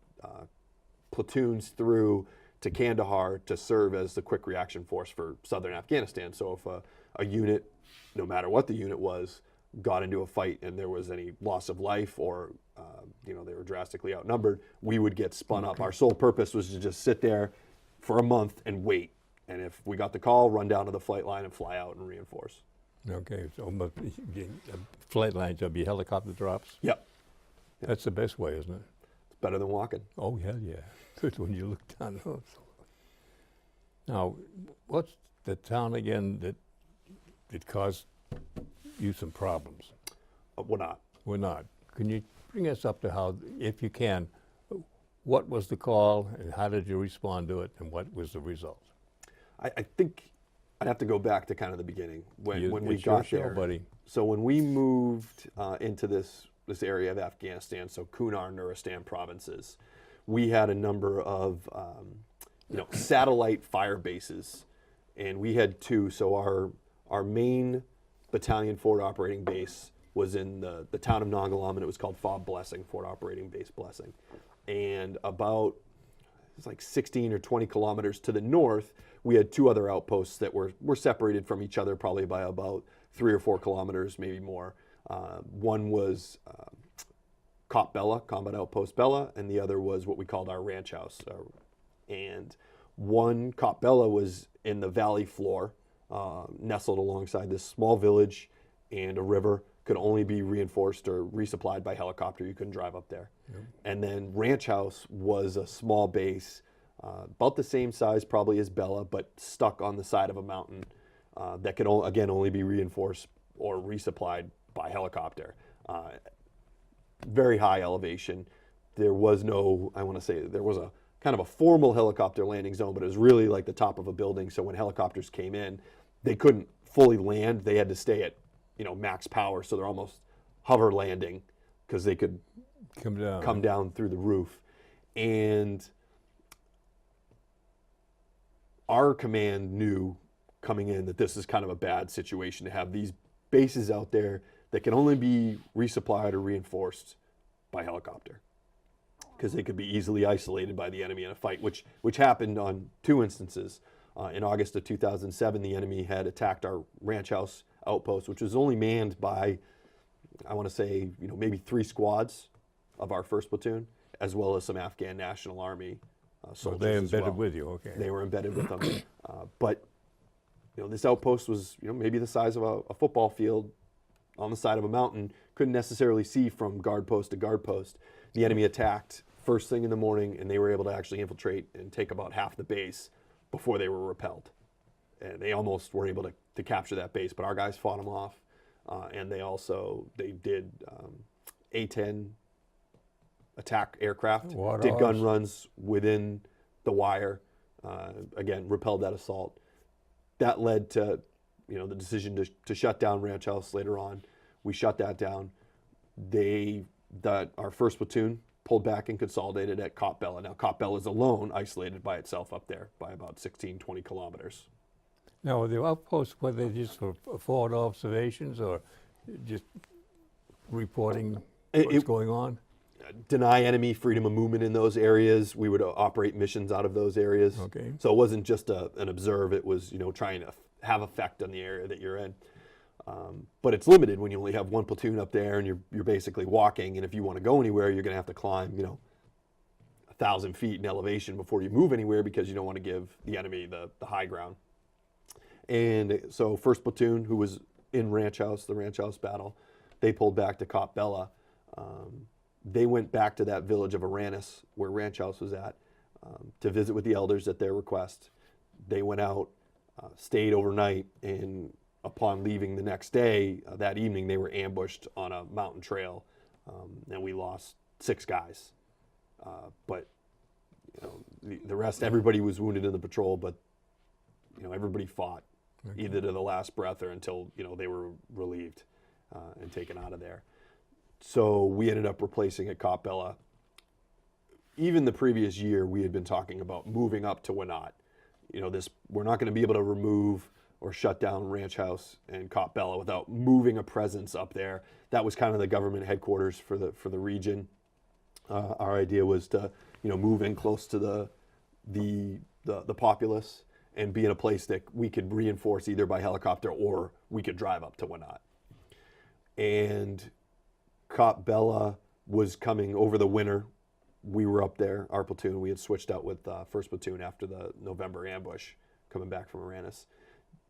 platoons through to Kandahar to serve as the quick reaction force for southern Afghanistan. So if a unit, no matter what the unit was, got into a fight and there was any loss of life or you know, they were drastically outnumbered, we would get spun up. Our sole purpose was to just sit there for a month and wait. And if we got the call, run down to the flight line and fly out and reinforce. Okay, so flight lines, there'll be helicopter drops? Yep. That's the best way, isn't it? It's better than walking. Oh, hell yeah. Good when you look down. Now, what's the town again that caused you some problems? Wanat. Wanat. Can you bring us up to how, if you can, what was the call and how did you respond to it and what was the result? I think I'd have to go back to kind of the beginning when we got there. Buddy. So when we moved into this area of Afghanistan, so Kunar and Nuristan provinces, we had a number of you know, satellite fire bases, and we had two. So our main battalion forward operating base was in the town of Nongalam, and it was called FOB Blessing, Forward Operating Base Blessing. And about, it's like 16 or 20 kilometers to the north, we had two other outposts that were separated from each other probably by about 3 or 4 kilometers, maybe more. One was COP Bella, Combat Outpost Bella, and the other was what we called our ranch house. And one, COP Bella, was in the valley floor, nestled alongside this small village and a river, could only be reinforced or resupplied by helicopter. You couldn't drive up there. And then Ranch House was a small base, about the same size probably as Bella, but stuck on the side of a mountain that could, again, only be reinforced or resupplied by helicopter. Very high elevation. There was no, I want to say, there was a kind of a formal helicopter landing zone, but it was really like the top of a building. So when helicopters came in, they couldn't fully land. They had to stay at, you know, max power. So they're almost hover landing because they could come down through the roof. And our command knew coming in that this is kind of a bad situation to have these bases out there that can only be resupplied or reinforced by helicopter, because they could be easily isolated by the enemy in a fight, which happened on 2 instances. In August of 2007, the enemy had attacked our ranch house outpost, which was only manned by, I want to say, you know, maybe 3 squads of our 1st platoon, as well as some Afghan National Army soldiers. So they embedded with you, okay. They were embedded with them. But, you know, this outpost was, you know, maybe the size of a football field on the side of a mountain, couldn't necessarily see from guard post to guard post. The enemy attacked first thing in the morning, and they were able to actually infiltrate and take about half the base before they were repelled. And they almost were able to capture that base, but our guys fought them off. And they did A-10 attack aircraft, War did gun dogs. runs within the wire, again, repelled that assault. That led to, the decision to shut down Ranch House later on. We shut that down. Our first platoon pulled back and consolidated at Cop Bella. Now, Cop Bella is alone, isolated by itself up there by about 16, 20 kilometers. Now, were the outposts, were they just for forward observations or just reporting what's going on? Deny enemy freedom of movement in those areas. We would operate missions out of those areas. Okay. So it wasn't just an observe. It was, trying to have effect on the area that you're in. But it's limited when you only have one platoon up there and you're basically walking. And if you want to go anywhere, you're going to have to climb, 1,000 feet in elevation before you move anywhere because you don't want to give the enemy the high ground. And so first platoon, who was in Ranch House, the Ranch House battle, they pulled back to Cop Bella. They went back to that village of Aranis, where Ranch House was at, to visit with the elders at their request. They went out, stayed overnight, and upon leaving the next day, that evening, they were ambushed on a mountain trail, and we lost 6 guys. But the rest, everybody was wounded in the patrol, but everybody fought, either to the last breath or until they were relieved and taken out of there. So we ended up replacing at Cop Bella. Even the previous year, we had been talking about moving up to Wanat. We're not going to be able to remove or shut down Ranch House and Cop Bella without moving a presence up there. That was kind of the government headquarters for the region. Our idea was to move in close to the populace and be in a place that we could reinforce either by helicopter or we could drive up to Wanat. And Cop Bella was coming over the winter. We were up there, our platoon. We had switched out with first platoon after the November ambush coming back from Aranis.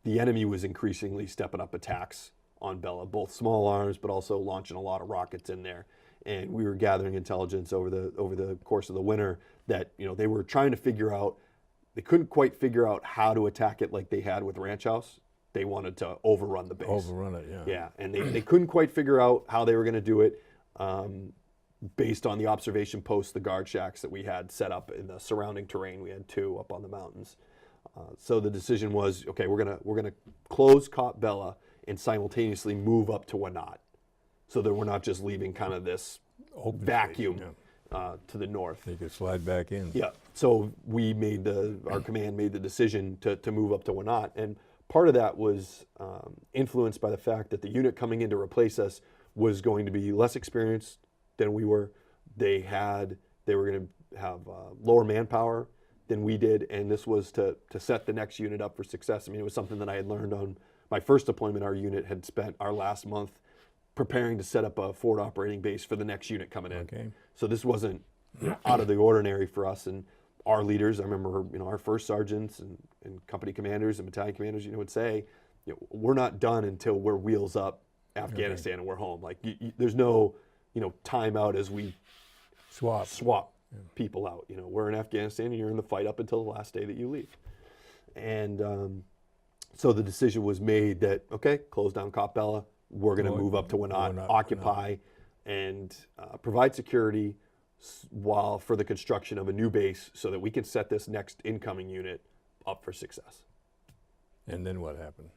The enemy was increasingly stepping up attacks on Bella, both small arms, but also launching a lot of rockets in there. And we were gathering intelligence over the course of the winter that they were trying to figure out. They couldn't quite figure out how to attack it like they had with Ranch House. They wanted to overrun the base. Overrun it, yeah. Yeah, and they couldn't quite figure out how they were going to do it based on the observation posts, the guard shacks that we had set up in the surrounding terrain. We had 2 up on the mountains. So the decision was, okay, we're gonna close Cop Bella and simultaneously move up to Wanat, so that we're not just leaving kind of this Open vacuum space, to the north. They could slide back in. Yeah. So our command made the decision to move up to Wanat, and part of that was influenced by the fact that the unit coming in to replace us was going to be less experienced than we were. They were going to have lower manpower than we did, and this was to set the next unit up for success. I mean, it was something that I had learned on my first deployment. Our unit had spent our last month preparing to set up a forward operating base for the next unit coming in. Okay. So this wasn't out of the ordinary for us. And our leaders, I remember, our first sergeants and company commanders and battalion commanders, would say, we're not done until we're wheels up Afghanistan and we're home. Like there's no, timeout as we swap people out. We're in Afghanistan and you're in the fight up until the last day that you leave. And so the decision was made that, okay, close down Cop Bella. We're going to move up to Wanat, occupy, and provide security while for the construction of a new base so that we can set this next incoming unit up for success. And then what happened?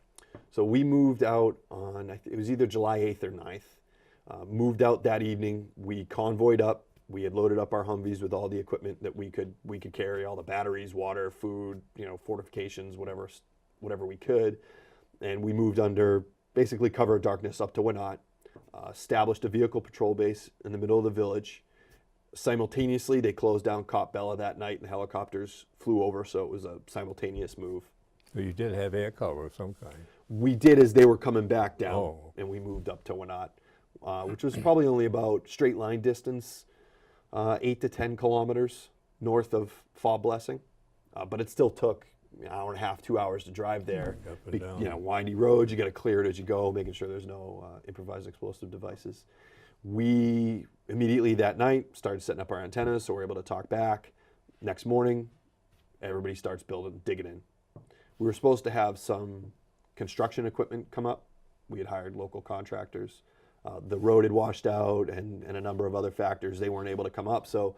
So we moved out on, it was either July 8th or 9th. Moved out that evening. We convoyed up. We had loaded up our Humvees with all the equipment that we could carry, all the batteries, water, food, fortifications, whatever we could. And we moved under basically cover of darkness up to Wanat, established a vehicle patrol base in the middle of the village. Simultaneously, they closed down Cop Bella that night, and helicopters flew over, so it was a simultaneous move. So you did have air cover of some kind. We did as they were coming back down, and we moved up to Wanat, which was probably only about straight line distance, 8 to 10 kilometers north of Fob Blessing, but it still took an hour and a half, 2 hours to drive there. Up and down. Windy roads, you got to clear it as you go, making sure there's no improvised explosive devices. We immediately that night started setting up our antennas, so we're able to talk back. Next morning, everybody starts digging in. We were supposed to have some construction equipment come up. We had hired local contractors. The road had washed out, and a number of other factors. They weren't able to come up. So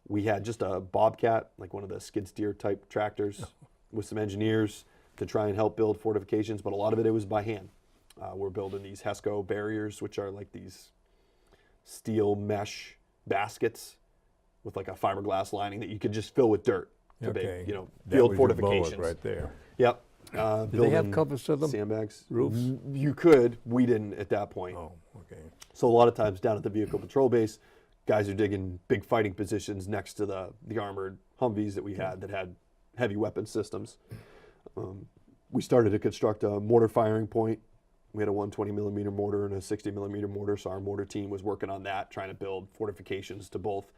we had just a Bobcat, like one of the skid steer type tractors, with some engineers to try and help build fortifications. But a lot of it was by hand. We're building these HESCO barriers, which are like these steel mesh baskets with like a fiberglass lining that you could just fill with dirt to Okay. make, That field was your fortifications. bullet right there. Yep. Did they have covers to them? Sandbags. Roofs? You could. We didn't at that point. Oh, okay. So a lot of times down at the vehicle patrol base, guys are digging big fighting positions next to the armored Humvees that we had that had heavy weapon systems. We started to construct a mortar firing point. We had a 120 millimeter mortar and a 60 millimeter mortar, so our mortar team was working on that, trying to build fortifications to both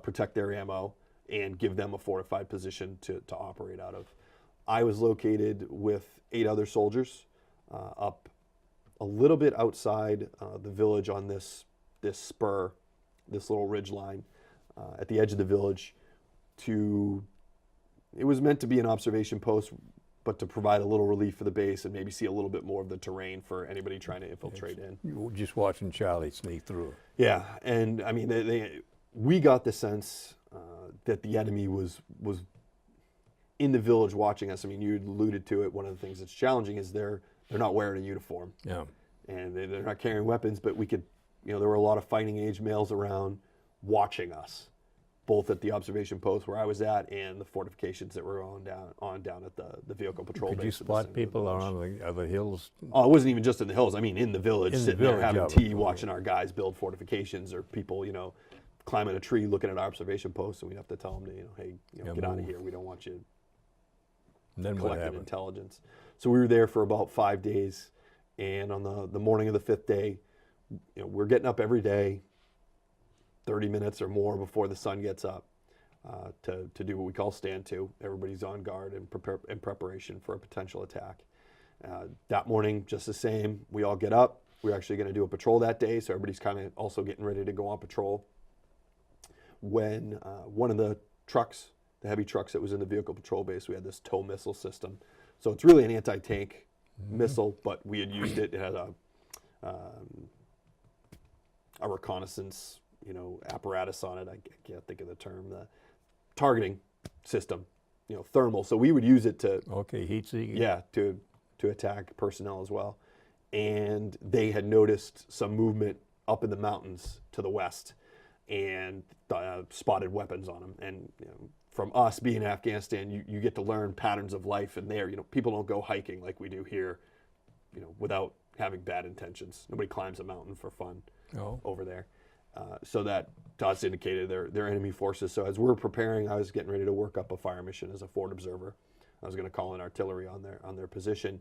protect their ammo and give them a fortified position to operate out of. I was located with 8 other soldiers up a little bit outside the village on this spur, this little ridge line at the edge of the village. It was meant to be an observation post, but to provide a little relief for the base and maybe see a little bit more of the terrain for anybody trying to infiltrate in. You were just watching Charlie sneak through. Yeah, and I mean, we got the sense that the enemy was in the village watching us. I mean, you alluded to it. One of the things that's challenging is they're not wearing a uniform. Yeah. And they're not carrying weapons, but we could, there were a lot of fighting age males around watching us, both at the observation post where I was at and the fortifications that were down at the vehicle patrol base. Could you spot people around the other hills? Oh, it wasn't even just in the hills. I mean, in the village, In the sitting there village, having yeah, tea, but- watching our guys build fortifications, or people, climbing a tree, looking at our observation posts, and we'd have to tell them to, hey, Yeah, get out of move. here. We don't want you And then what collecting happened? intelligence. So we were there for about 5 days, and on the morning of the 5th day, we're getting up every day, 30 minutes or more before the sun gets up, to do what we call stand to. Everybody's on guard and in preparation for a potential attack. That morning, just the same, we all get up. We're actually going to do a patrol that day, so everybody's kind of also getting ready to go on patrol. When one of the trucks, the heavy trucks that was in the vehicle patrol base, we had this tow missile system. So it's really an anti-tank missile, but we had used it. It had a reconnaissance, apparatus on it. I can't think of the term. The targeting system, thermal. So we would use it to Okay, heat seeking. yeah, to attack personnel as well. And they had noticed some movement up in the mountains to the west and spotted weapons on them. And from us being in Afghanistan, you get to learn patterns of life. And there, people don't go hiking like we do here, without having bad intentions. Nobody climbs a mountain for fun over there. So that to us indicated they're enemy forces. So as we were preparing, I was getting ready to work up a fire mission as a forward observer. I was going to call in artillery on their position.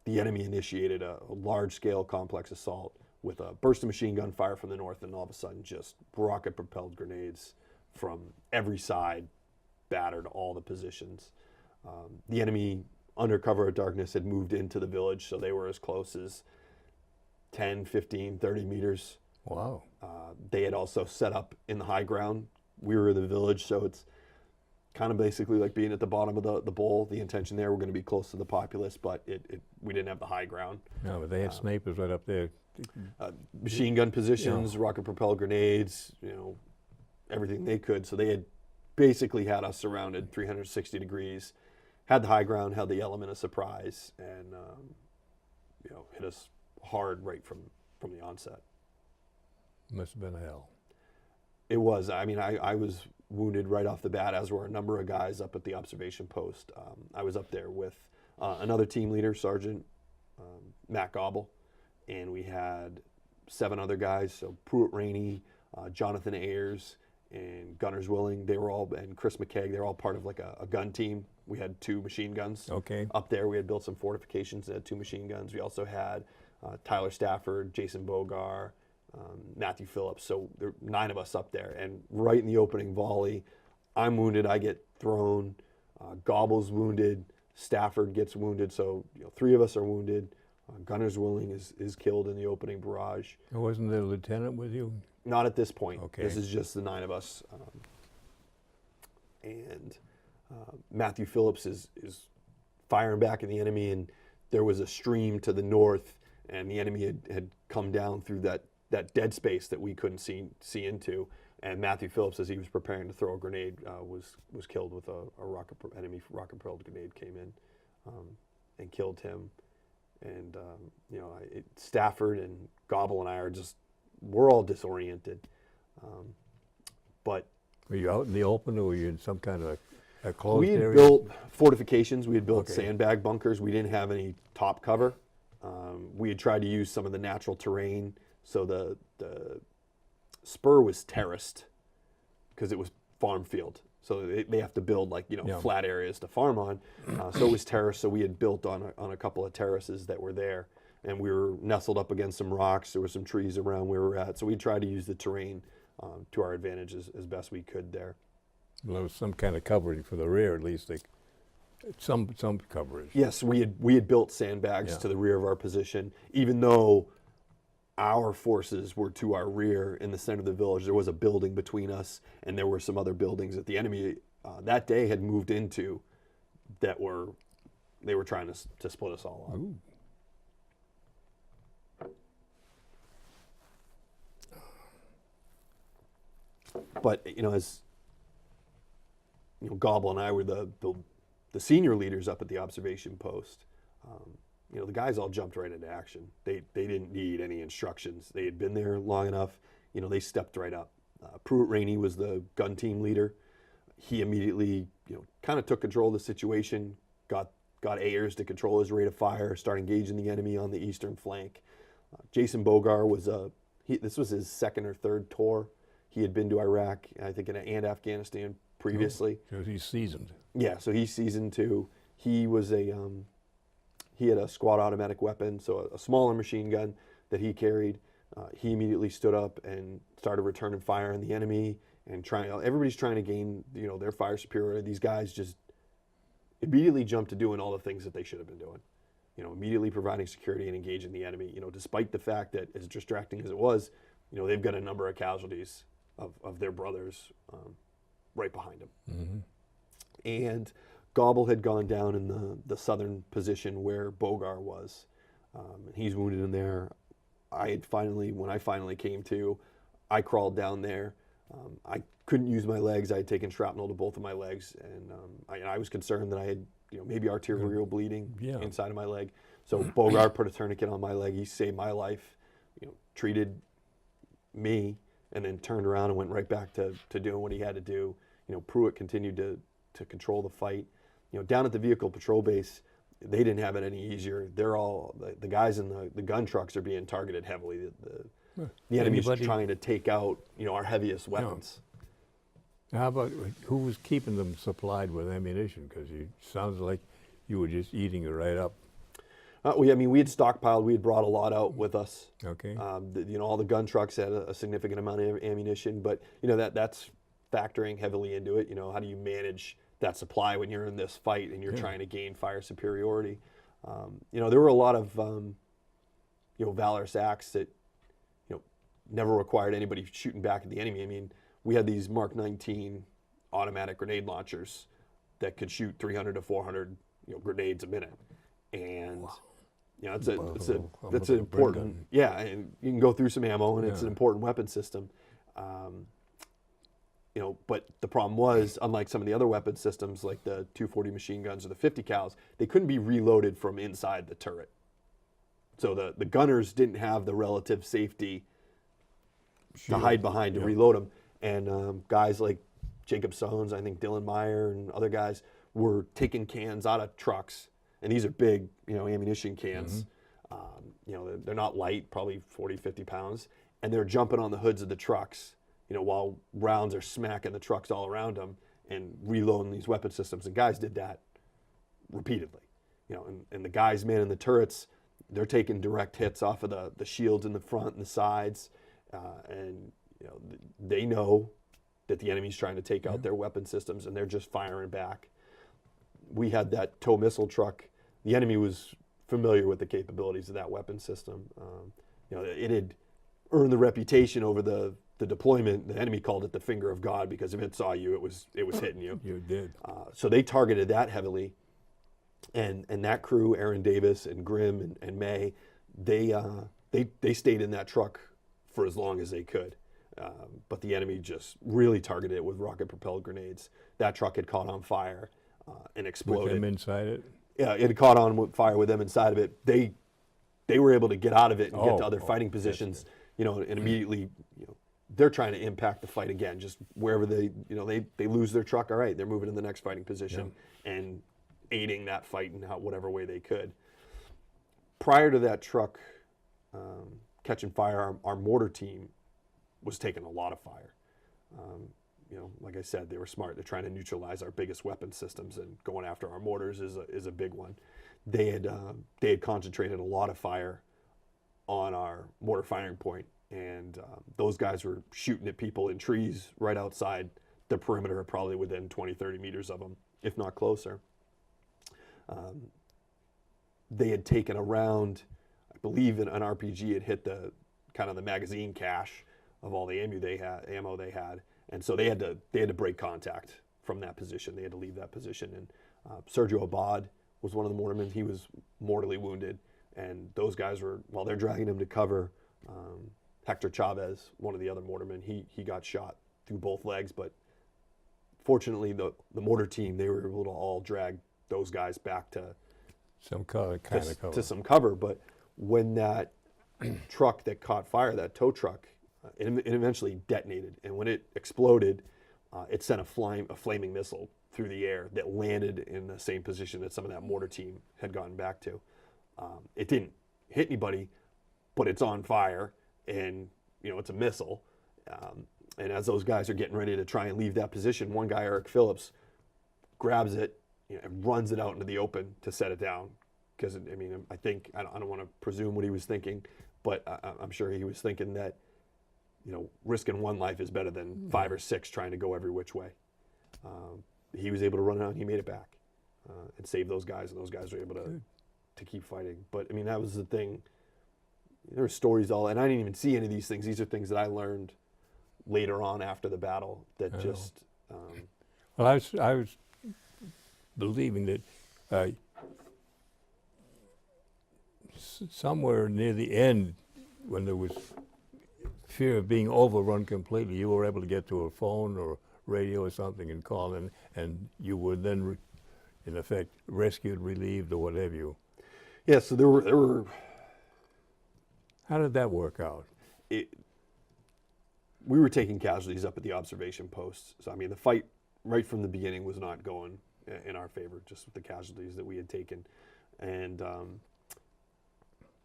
The enemy initiated a large-scale complex assault with a burst of machine gun fire from the north, and all of a sudden just rocket-propelled grenades from every side battered all the positions. The enemy, under cover of darkness, had moved into the village, so they were as close as 10, 15, 30 meters. Wow. They had also set up in the high ground. We were in the village, so it's kind of basically like being at the bottom of the bowl. The intention there, we're going to be close to the populace, but we didn't have the high ground. No, but they had snipers right up there. Machine gun positions, rocket-propelled grenades, everything they could. So they had basically had us surrounded 360 degrees, had the high ground, had the element of surprise, and hit us hard right from the onset. Must have been hell. It was. I mean, I was wounded right off the bat, as were a number of guys up at the observation post. I was up there with another team leader, Sergeant Matt Gobble, and we had 7 other guys. So Pruitt Rainey, Jonathan Ayers, and Gunners Willing. They were all, and Chris McKeag. They were all part of like a gun team. We had 2 machine guns. Okay. Up there, we had built some fortifications and had 2 machine guns. We also had Tyler Stafford, Jason Bogar, Matthew Phillips. So there were 9 of us up there. And right in the opening volley, I'm wounded. I get thrown. Gobble's wounded. Stafford gets wounded. So 3 of us are wounded. Gunners Willing is killed in the opening barrage. Wasn't there a lieutenant with you? Not at this point. Okay. This is just the 9 of us. And Matthew Phillips is firing back at the enemy, and there was a stream to the north, and the enemy had come down through that dead space that we couldn't see into. And Matthew Phillips, as he was preparing to throw a grenade, was killed with a enemy rocket-propelled grenade came in and killed him. And Stafford and Gobble and I we're all disoriented. But were you out in the open, or were you in some kind of a closed we had area? built fortifications. We had built Okay. sandbag bunkers. We didn't have any top cover. We had tried to use some of the natural terrain. So the spur was terraced because it was farm field. So they have to build flat areas to farm on. So it was terraced. So we had built on a couple of terraces that were there, and we were nestled up against some rocks. There were some trees around where we were at. So we tried to use the terrain to our advantage as best we could there. Well, there was some kind of covering for the rear, at least. Some coverage. Yes, we had built sandbags to the rear of our position, even though our forces were to our rear in the center of the village. There was a building between us, and there were some other buildings that the enemy that day had moved into that they were trying to split us all up. Ooh. But as Gobble and I were the senior leaders up at the observation post. The guys all jumped right into action. They didn't need any instructions. They had been there long enough. They stepped right up. Pruitt Rainey was the gun team leader. He immediately, kind of took control of the situation, got Ayers to control his rate of fire, start engaging the enemy on the eastern flank. Jason Bogar this was his second or third tour. He had been to Iraq, I think, and Afghanistan previously. So he's seasoned. Yeah, so he's seasoned too. He was he had a squad automatic weapon, so a smaller machine gun that he carried. He immediately stood up and started returning fire on the enemy and everybody's trying to gain, their fire superiority. These guys just immediately jumped to doing all the things that they should have been doing. Immediately providing security and engaging the enemy. Despite the fact that, as distracting as it was, they've got a number of casualties of their brothers right behind them. Mm-hmm. And Gobble had gone down in the southern position where Bogar was. And he's wounded in there. When I finally came to, I crawled down there. I couldn't use my legs. I had taken shrapnel to both of my legs, and I was concerned that I had maybe arterial bleeding inside of my leg. So Bogar put a tourniquet on my leg. He saved my life, treated me, and then turned around and went right back to doing what he had to do. Pruitt continued to control the fight. Down at the vehicle patrol base, they didn't have it any easier. They're all the guys in the gun trucks are being targeted heavily. The enemy's trying to take out our heaviest weapons. How about who was keeping them supplied with ammunition? Because it sounds like you were just eating it right up. We had stockpiled. We had brought a lot out with us. Okay. All the gun trucks had a significant amount of ammunition, but that's factoring heavily into it. How do you manage that supply when you're in this fight and you're trying to gain fire superiority? There were a lot of valorous acts that never required anybody shooting back at the enemy. I mean, we had these Mark 19 automatic grenade launchers that could shoot 300 to 400 grenades a minute, and wow. It's an important and you can go through some ammo, and it's an important weapon system. But the problem was, unlike some of the other weapon systems like the 240 machine guns or the 50 cals, they couldn't be reloaded from inside the turret. So the gunners didn't have the relative safety to hide behind to reload them. And guys like Jacob Sones, I think Dylan Meyer and other guys were taking cans out of trucks. And these are big, ammunition cans. Mm-hmm. They're not light, probably 40, 50 pounds. And they're jumping on the hoods of the trucks, while rounds are smacking the trucks all around them and reloading these weapon systems. And guys did that repeatedly. And the guys manning the turrets, they're taking direct hits off of the shields in the front and the sides. And they know that the enemy's trying to take out their weapon systems, and they're just firing back. We had that tow missile truck. The enemy was familiar with the capabilities of that weapon system. It had earned the reputation over the deployment. The enemy called it the finger of God, because if it saw you, it was hitting you. You did. So they targeted that heavily, and that crew, Aaron Davis and Grimm and May, they stayed in that truck for as long as they could. But the enemy just really targeted it with rocket-propelled grenades. That truck had caught on fire and exploded. With them inside it? Yeah, it had caught on fire with them inside of it. They were able to get out of it and get to other fighting positions, and immediately, they're trying to impact the fight again. Just wherever they lose their truck, all right, they're moving to the next fighting position and aiding that fight in whatever way they could. Prior to that truck catching fire, our mortar team was taking a lot of fire. Like I said, they were smart. They're trying to neutralize our biggest weapon systems, and going after our mortars is a big one. They had concentrated a lot of fire on our mortar firing point, and those guys were shooting at people in trees right outside the perimeter, probably within 20, 30 meters of them, if not closer. They had taken around, I believe, an RPG had hit the kind of the magazine cache of all the ammo they had, and so they had to break contact from that position. They had to leave that position, and Sergio Abad was one of the mortarmen. He was mortally wounded, and those guys were, while they're dragging him to cover, Hector Chavez, one of the other mortarmen, he got shot through both legs, but fortunately the mortar team, they were able to all drag those guys back to some kind of cover. To some cover. But when that truck that caught fire, that tow truck, it eventually detonated, and when it exploded, it sent a flaming missile through the air that landed in the same position that some of that mortar team had gotten back to. It didn't hit anybody, but it's on fire, and it's a missile. And as those guys are getting ready to try and leave that position, one guy, Eric Phillips, grabs it and runs it out into the open to set it down. Because I think I don't want to presume what he was thinking, but I'm sure he was thinking that risking one life is better than 5 or 6 trying to go every which way. He was able to run out, and he made it back and save those guys, and those guys were able to keep fighting. But that was the thing. There were stories and I didn't even see any of these things. These are things that I learned later on after the battle that just. Well, I was believing that somewhere near the end, when there was fear of being overrun completely, you were able to get to a phone or radio or something and call in, and you were then, in effect, rescued, relieved, or what have you. Yeah, so there were. How did that work out? We were taking casualties up at the observation post. So, the fight right from the beginning was not going in our favor, just with the casualties that we had taken. And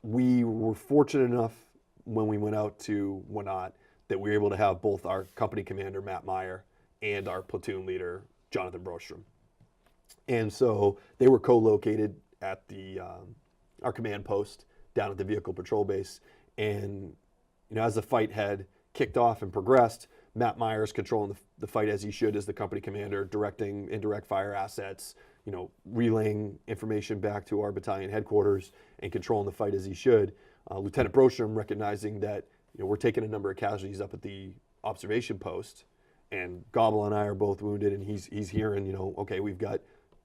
we were fortunate enough when we went out to Wanat that we were able to have both our company commander, Matt Meyer, and our platoon leader, Jonathan Brostrom. And so they were co-located at our command post down at the vehicle patrol base. And as the fight had kicked off and progressed, Matt Myers controlling the fight as he should as the company commander, directing indirect fire assets, relaying information back to our battalion headquarters and controlling the fight as he should. Lieutenant Brostrom recognizing that we're taking a number of casualties up at the observation post, and Gobble and I are both wounded, and he's hearing, okay, we've got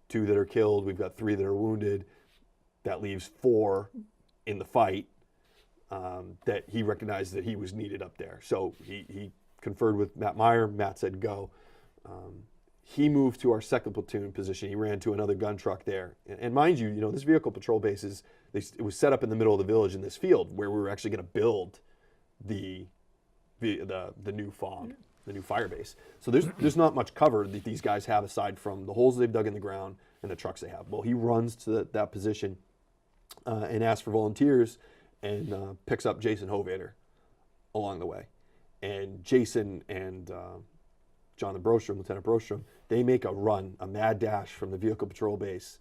2 that are killed, we've got 3 that are wounded. That leaves 4 in the fight. That he recognized that he was needed up there. So he conferred with Matt Meyer. Matt said, go. He moved to our 2nd platoon position. He ran to another gun truck there. And mind you, this vehicle patrol base it was set up in the middle of the village in this field where we were actually going to build the new FOB, the new fire base. So there's not much cover that these guys have aside from the holes they've dug in the ground and the trucks they have. Well, he runs to that position and asks for volunteers, and picks up Jason Hovader along the way. And Jason and Jonathan Brostrom, Lieutenant Brostrom, they make a mad dash from the vehicle patrol base.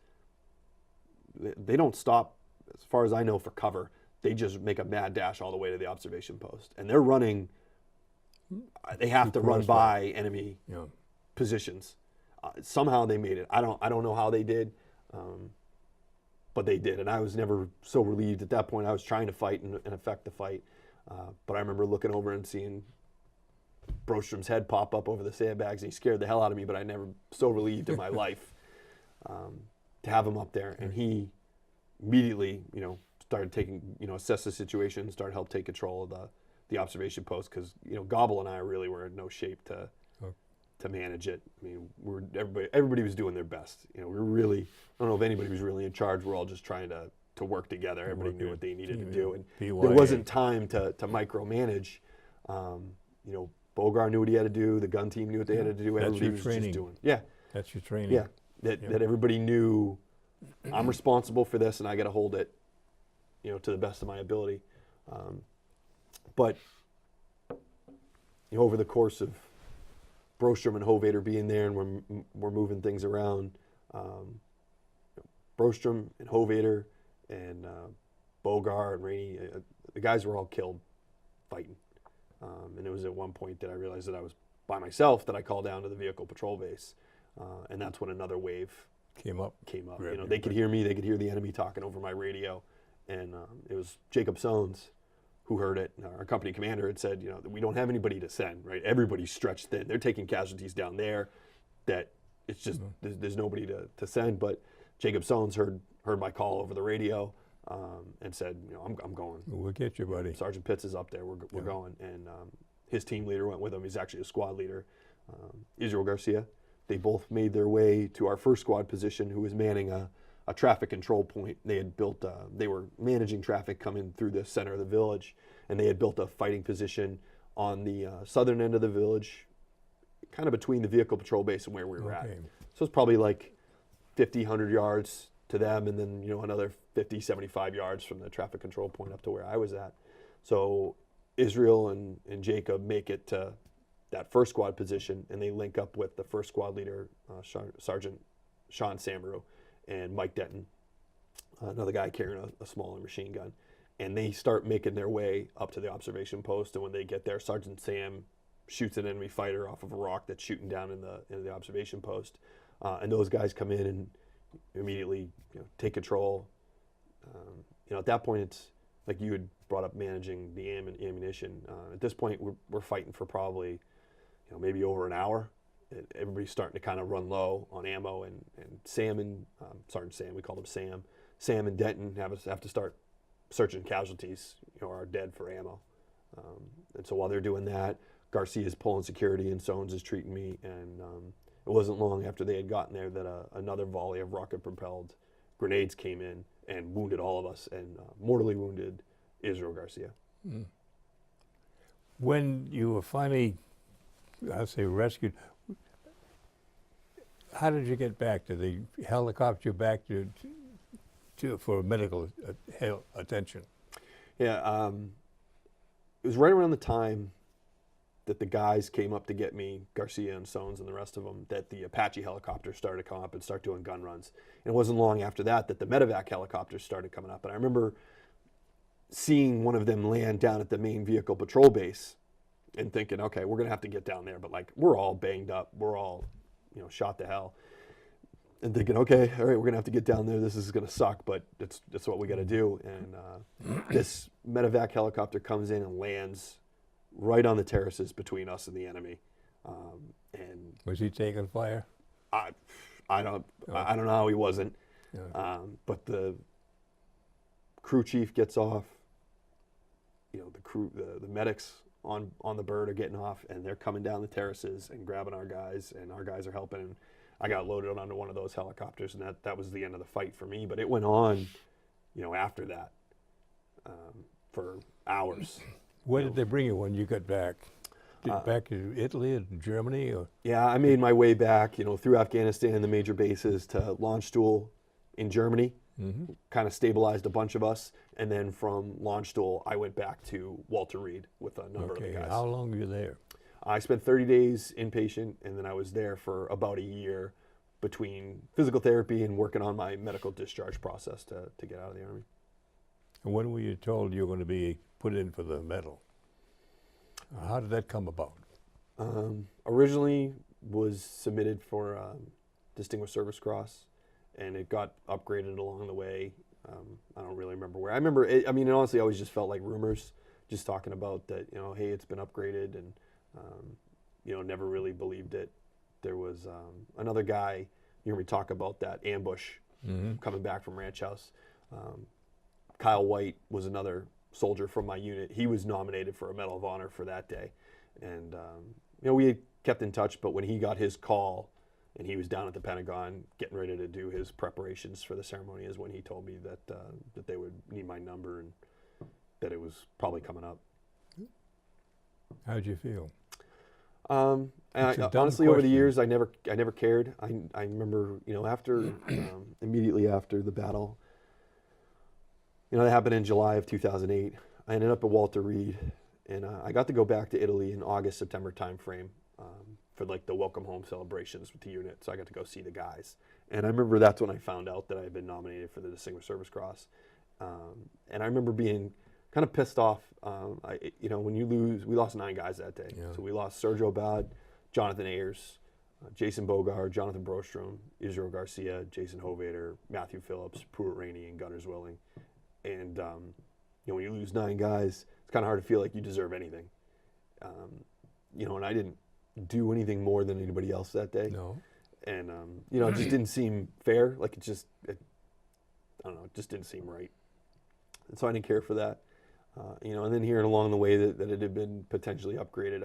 They don't stop, as far as I know, for cover. They just make a mad dash all the way to the observation post. And they're running, they have to run by enemy positions. Somehow they made it. I don't know how they did. But they did, and I was never so relieved. At that point, I was trying to fight and affect the fight. But I remember looking over and seeing Brostrom's head pop up over the sandbags, and he scared the hell out of me, but I never so relieved in my life to have him up there. And he immediately, started taking, assess the situation, started help take control of the observation post, because Gobble and I really were in no shape to manage it. I mean, everybody was doing their best. We were really, I don't know if anybody was really in charge. We're all just trying to work together. Everybody knew what they needed to do, and there wasn't time to micromanage. Bogar knew what he had to do. The gun team knew what they had to do. Everybody was just doing. Yeah, that's your training. Yeah, that everybody knew. I'm responsible for this, and I got to hold it, to the best of my ability. But over the course of Brostrom and Hovader being there, and we're moving things around, Brostrom and Hovader and Bogar and Rainey, the guys were all killed fighting. And it was at one point that I realized that I was by myself, that I called down to the vehicle patrol base, and that's when another wave came up. They could hear me, they could hear the enemy talking over my radio, and it was Jacob Sones who heard it. Our company commander had said, we don't have anybody to send, right? Everybody's stretched thin. They're taking casualties down there, that it's just, there's nobody to send. But Jacob Sones heard my call over the radio, and said, I'm going. We'll get you, buddy. Sergeant Pitts is up there. We're going. And his team leader went with him. He's actually a squad leader, Israel Garcia. They both made their way to our first squad position, who was manning a traffic control point. They had built, they were managing traffic coming through the center of the village, and they had built a fighting position on the southern end of the village, kind of between the vehicle patrol base and where we were at. So it's probably like 50, 100 yards to them, and then another 50, 75 yards from the traffic control point up to where I was at. So Israel and Jacob make it to that first squad position, and they link up with the first squad leader, Sergeant Sean Samaru, and Mike Denton, another guy carrying a smaller machine gun. And they start making their way up to the observation post, and when they get there, Sergeant Sam shoots an enemy fighter off of a rock that's shooting down in the observation post. And those guys come in and immediately take control. At that point, it's like you had brought up managing the ammunition. At this point, we're fighting for probably maybe over an hour. Everybody's starting to kind of run low on ammo, and Sam and Sergeant Sam, we called him Sam and Denton have to start searching casualties, are dead for ammo. And so while they're doing that, Garcia's pulling security and Sones is treating me, and it wasn't long after they had gotten there that another volley of rocket-propelled grenades came in and wounded all of us, and mortally wounded Israel Garcia. When you were finally, rescued, how did you get back? Did they helicopter you back for medical attention? Yeah, it was right around the time that the guys came up to get me, Garcia and Sones and the rest of them, that the Apache helicopters started to come up and start doing gun runs. And it wasn't long after that the medevac helicopters started coming up. And I remember seeing one of them land down at the main vehicle patrol base and thinking, okay, we're going to have to get down there. But we're all banged up. We're all, shot to hell. And thinking, okay, all right, we're going to have to get down there. This is going to suck, but that's what we got to do. And this medevac helicopter comes in and lands right on the terraces between us and the enemy. And was he taking fire? I don't know how he wasn't. But the crew chief gets off. The medics on the bird are getting off, and they're coming down the terraces and grabbing our guys, and our guys are helping. And I got loaded onto one of those helicopters, and that was the end of the fight for me. But it went on, after that, for hours. Where did they bring you when you got back? Back to Italy or Germany? Or? Yeah, I made my way back, through Afghanistan and the major bases to Launchstoel in Germany. Kind of stabilized a bunch of us, and then from Launchstoel, I went back to Walter Reed with a number of the guys. How long were you there? I spent 30 days inpatient, and then I was there for about a year between physical therapy and working on my medical discharge process to get out of the Army. And when were you told you were going to be put in for the medal? How did that come about? Originally was submitted for Distinguished Service Cross, and it got upgraded along the way. I don't really remember where. I remember, it honestly always just felt like rumors, just talking about that, hey, it's been upgraded, and, never really believed it. There was another guy, you hear me talk about that ambush coming back from Ranch House. Kyle White was another soldier from my unit. He was nominated for a Medal of Honor for that day. And, we had kept in touch, but when he got his call and he was down at the Pentagon getting ready to do his preparations for the ceremony is when he told me that, that they would need my number and that it was probably coming up. How'd you feel? Honestly, over the years, I never cared. I remember, after immediately after the battle, that happened in July of 2008. I ended up at Walter Reed, and I got to go back to Italy in August, September timeframe for like the welcome home celebrations with the unit. So I got to go see the guys, and I remember that's when I found out that I had been nominated for the Distinguished Service Cross, and I remember being kind of pissed off. When you lose, we lost 9 guys that day. Yeah. So we lost Sergio Bad, Jonathan Ayers, Jason Bogard, Jonathan Brostrom, Israel Garcia, Jason Hovader, Matthew Phillips, Pruitt Rainey, and Gunners Willing. And when you lose 9 guys, it's kind of hard to feel like you deserve anything. And I didn't do anything more than anybody else that day. No. And it just didn't seem fair. Like it just didn't seem right. And so I didn't care for that. And then hearing along the way that it had been potentially upgraded,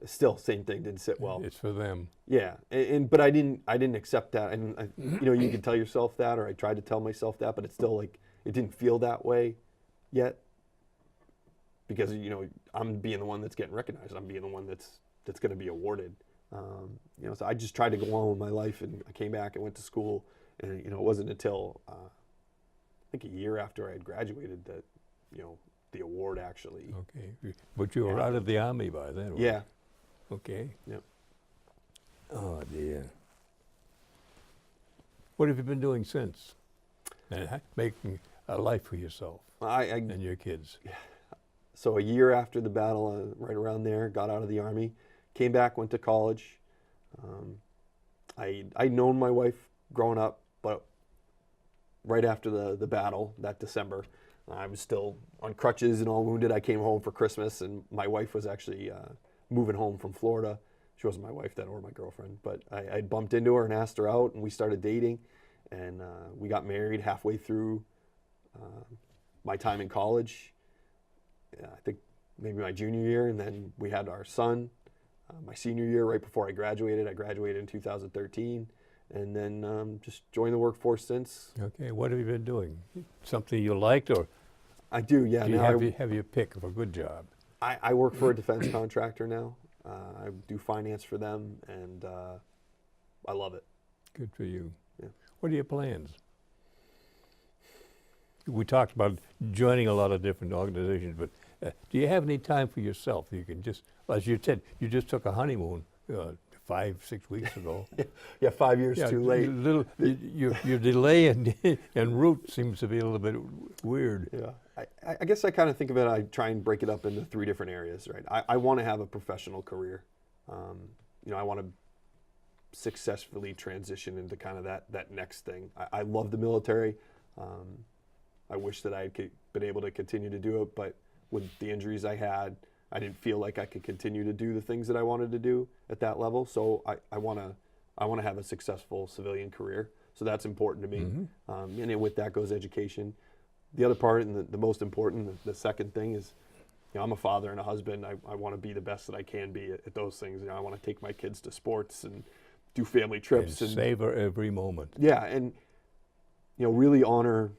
still same thing, didn't sit well. It's for them. Yeah, but I didn't accept that, and you can tell yourself that, or I tried to tell myself that, but it's still like it didn't feel that way yet, because I'm being the one that's getting recognized. I'm being the one that's going to be awarded. So I just tried to go on with my life, and I came back and went to school, and it wasn't until I think a year after I had graduated that the award actually. Okay, but you were out of the Army by then. Right? Yeah. Okay. Yep. Oh dear. What have you been doing since? And making a life for yourself and your kids. So a year after the battle, right around there, got out of the Army, came back, went to college. I'd known my wife growing up, but right after the battle that December, I was still on crutches and all wounded. I came home for Christmas, and my wife was actually moving home from Florida. She wasn't my wife then or my girlfriend, but I bumped into her and asked her out, and we started dating, and we got married halfway through my time in college. I think maybe my junior year, and then we had our son my senior year right before I graduated. I graduated in 2013, and then just joined the workforce since. Okay, what have you been doing? Something you liked, or I do, yeah. Do you have your pick of a good job? I work for a defense contractor now. I do finance for them, and I love it. Good for you. Yeah. What are your plans? We talked about joining a lot of different organizations, but do you have any time for yourself? You can just, as you said, you just took a honeymoon 5-6 weeks ago. Yeah, 5 years too late. Your delay en route seems to be a little bit weird. Yeah, I guess I kind of think of it, I try and break it up into 3 different areas, right? I want to have a professional career. I want to successfully transition into kind of that next thing. I love the military. I wish that I had been able to continue to do it, but with the injuries I had, I didn't feel like I could continue to do the things that I wanted to do at that level. So I want to have a successful civilian career. So that's important to me. Mm-hmm. And with that goes education. The other part, and the most important, the second thing is, I'm a father and a husband. I want to be the best that I can be at those things. I want to take my kids to sports and do family trips and savor every moment. Yeah, and really honor.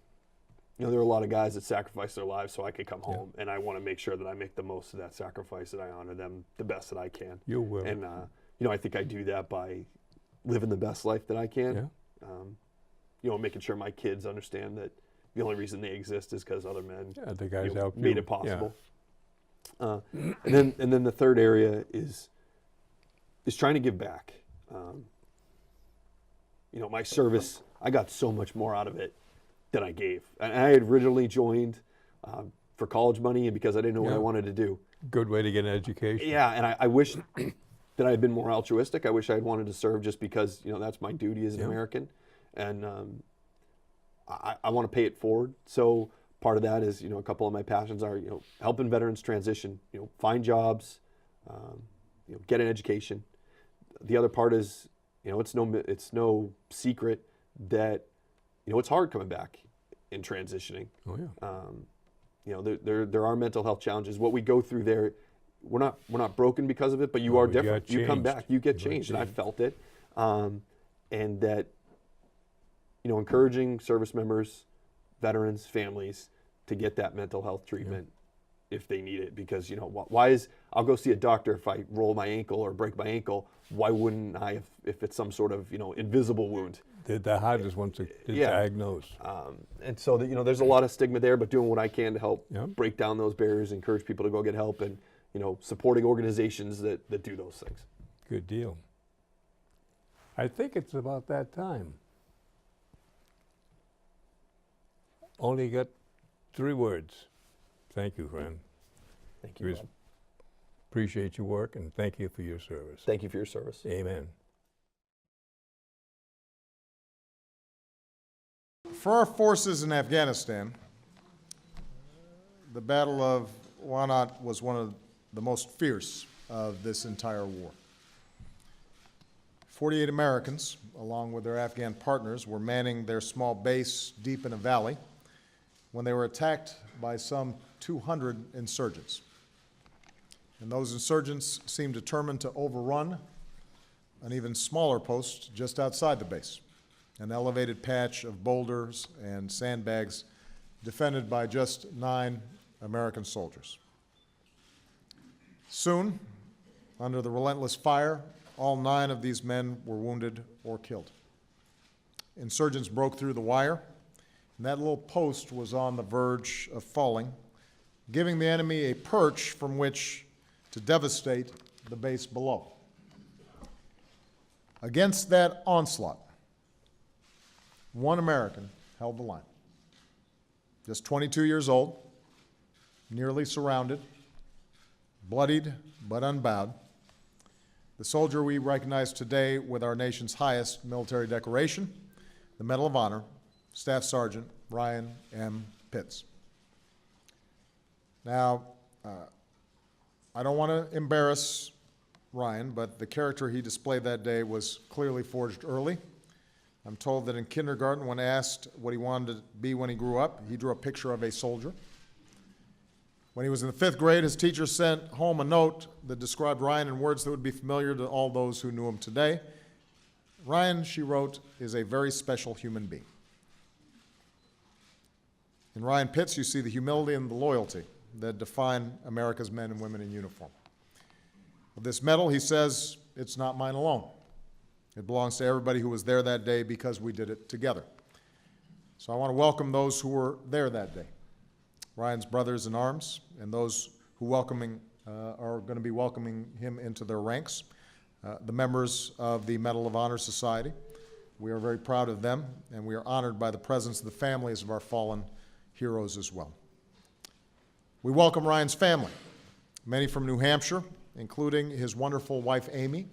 There are a lot of guys that sacrifice their lives so I could come home, and I want to make sure that I make the most of that sacrifice, that I honor them the best that I can. You will. And I think I do that by living the best life that I can. Yeah. Making sure my kids understand that the only reason they exist is because other men the guys made it possible. Yeah. And then the third area is trying to give back. My service, I got so much more out of it than I gave. And I had originally joined for college money and because I didn't know what I wanted to do. Good way to get an education. Yeah, and I wish that I had been more altruistic. I wish I had wanted to serve just because that's my duty as an American, and I want to pay it forward. So part of that is a couple of my passions are helping veterans transition, find jobs, get an education. The other part is it's no secret that it's hard coming back. in transitioning. Oh yeah. You know, there are mental health challenges. What we go through there, we're not broken because of it, but you No, are we different. got You come changed. back, you get You got changed, and I changed. felt it. And that, you know, encouraging service members, veterans, families to get that mental health treatment if they need it. Because, you know, I'll go see a doctor if I roll my ankle or break my ankle. Why wouldn't I if it's some sort of, you know, invisible wound? They're the hardest ones to Yeah. diagnose. And so, you know, there's a lot of stigma there, but doing what I can to help Yep. break down those barriers, encourage people to go get help, and, you know, supporting organizations that do those things. Good deal. I think it's about that time. Only got 3 words. Thank you, friend. Thank you, We Bob. appreciate your work and thank you for your service. Thank you for your service. Amen. For our forces in Afghanistan, the Battle of Wanat was one of the most fierce of this entire war. 48 Americans, along with their Afghan partners, were manning their small base deep in a valley when they were attacked by some 200 insurgents. And those insurgents seemed determined to overrun an even smaller post just outside the base, an elevated patch of boulders and sandbags defended by just 9 American soldiers. Soon, under the relentless fire, all 9 of these men were wounded or killed. Insurgents broke through the wire, and that little post was on the verge of falling, giving the enemy a perch from which to devastate the base below. Against that onslaught, 1 American held the line. Just 22 years old, nearly surrounded, bloodied but unbowed. The soldier we recognize today with our nation's highest military decoration, the Medal of Honor, Staff Sergeant Ryan M. Pitts. Now, I don't want to embarrass Ryan, but the character he displayed that day was clearly forged early. I'm told that in kindergarten, when asked what he wanted to be when he grew up, he drew a picture of a soldier. When he was in the 5th grade, his teacher sent home a note that described Ryan in words that would be familiar to all those who knew him today. Ryan, she wrote, is a very special human being. In Ryan Pitts, you see the humility and the loyalty that define America's men and women in uniform. With this medal, he says, it's not mine alone. It belongs to everybody who was there that day because we did it together. So I want to welcome those who were there that day. Ryan's brothers in arms and those who are going to be welcoming him into their ranks, the members of the Medal of Honor Society. We are very proud of them, and we are honored by the presence of the families of our fallen heroes as well. We welcome Ryan's family, many from New Hampshire, including his wonderful wife, Amy.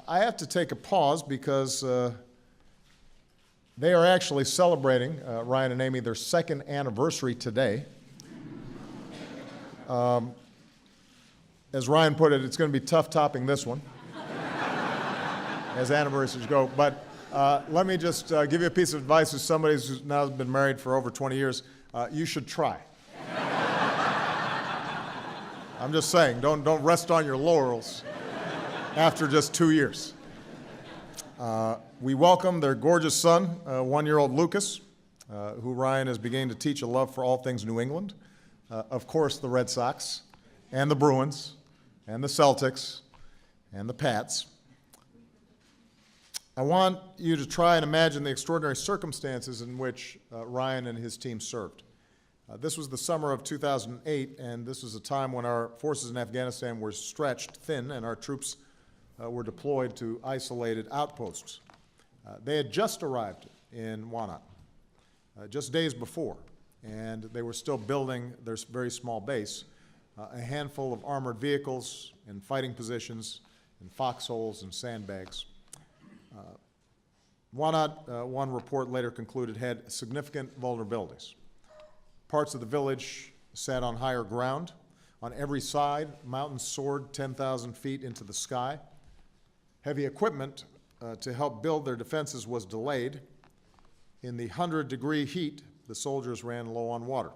I have to take a pause because they are actually celebrating, Ryan and Amy, their 2nd anniversary today. As Ryan put it, it's going to be tough topping this one, as anniversaries go. But let me just give you a piece of advice as somebody who's now been married for over 20 years. You should try. I'm just saying, don't rest on your laurels after just 2 years. We welcome their gorgeous son, 1-year-old Lucas, who Ryan is beginning to teach a love for all things New England. Of course, the Red Sox, and the Bruins, and the Celtics, and the Pats. I want you to try and imagine the extraordinary circumstances in which Ryan and his team served. This was the summer of 2008, and this was a time when our forces in Afghanistan were stretched thin and our troops were deployed to isolated outposts. They had just arrived in Wanat, just days before, and they were still building their very small base, a handful of armored vehicles in fighting positions, in foxholes and sandbags. Wanat, one report later concluded, had significant vulnerabilities. Parts of the village sat on higher ground. On every side, mountains soared 10,000 feet into the sky. Heavy equipment to help build their defenses was delayed. In the 100-degree heat the soldiers ran low on water,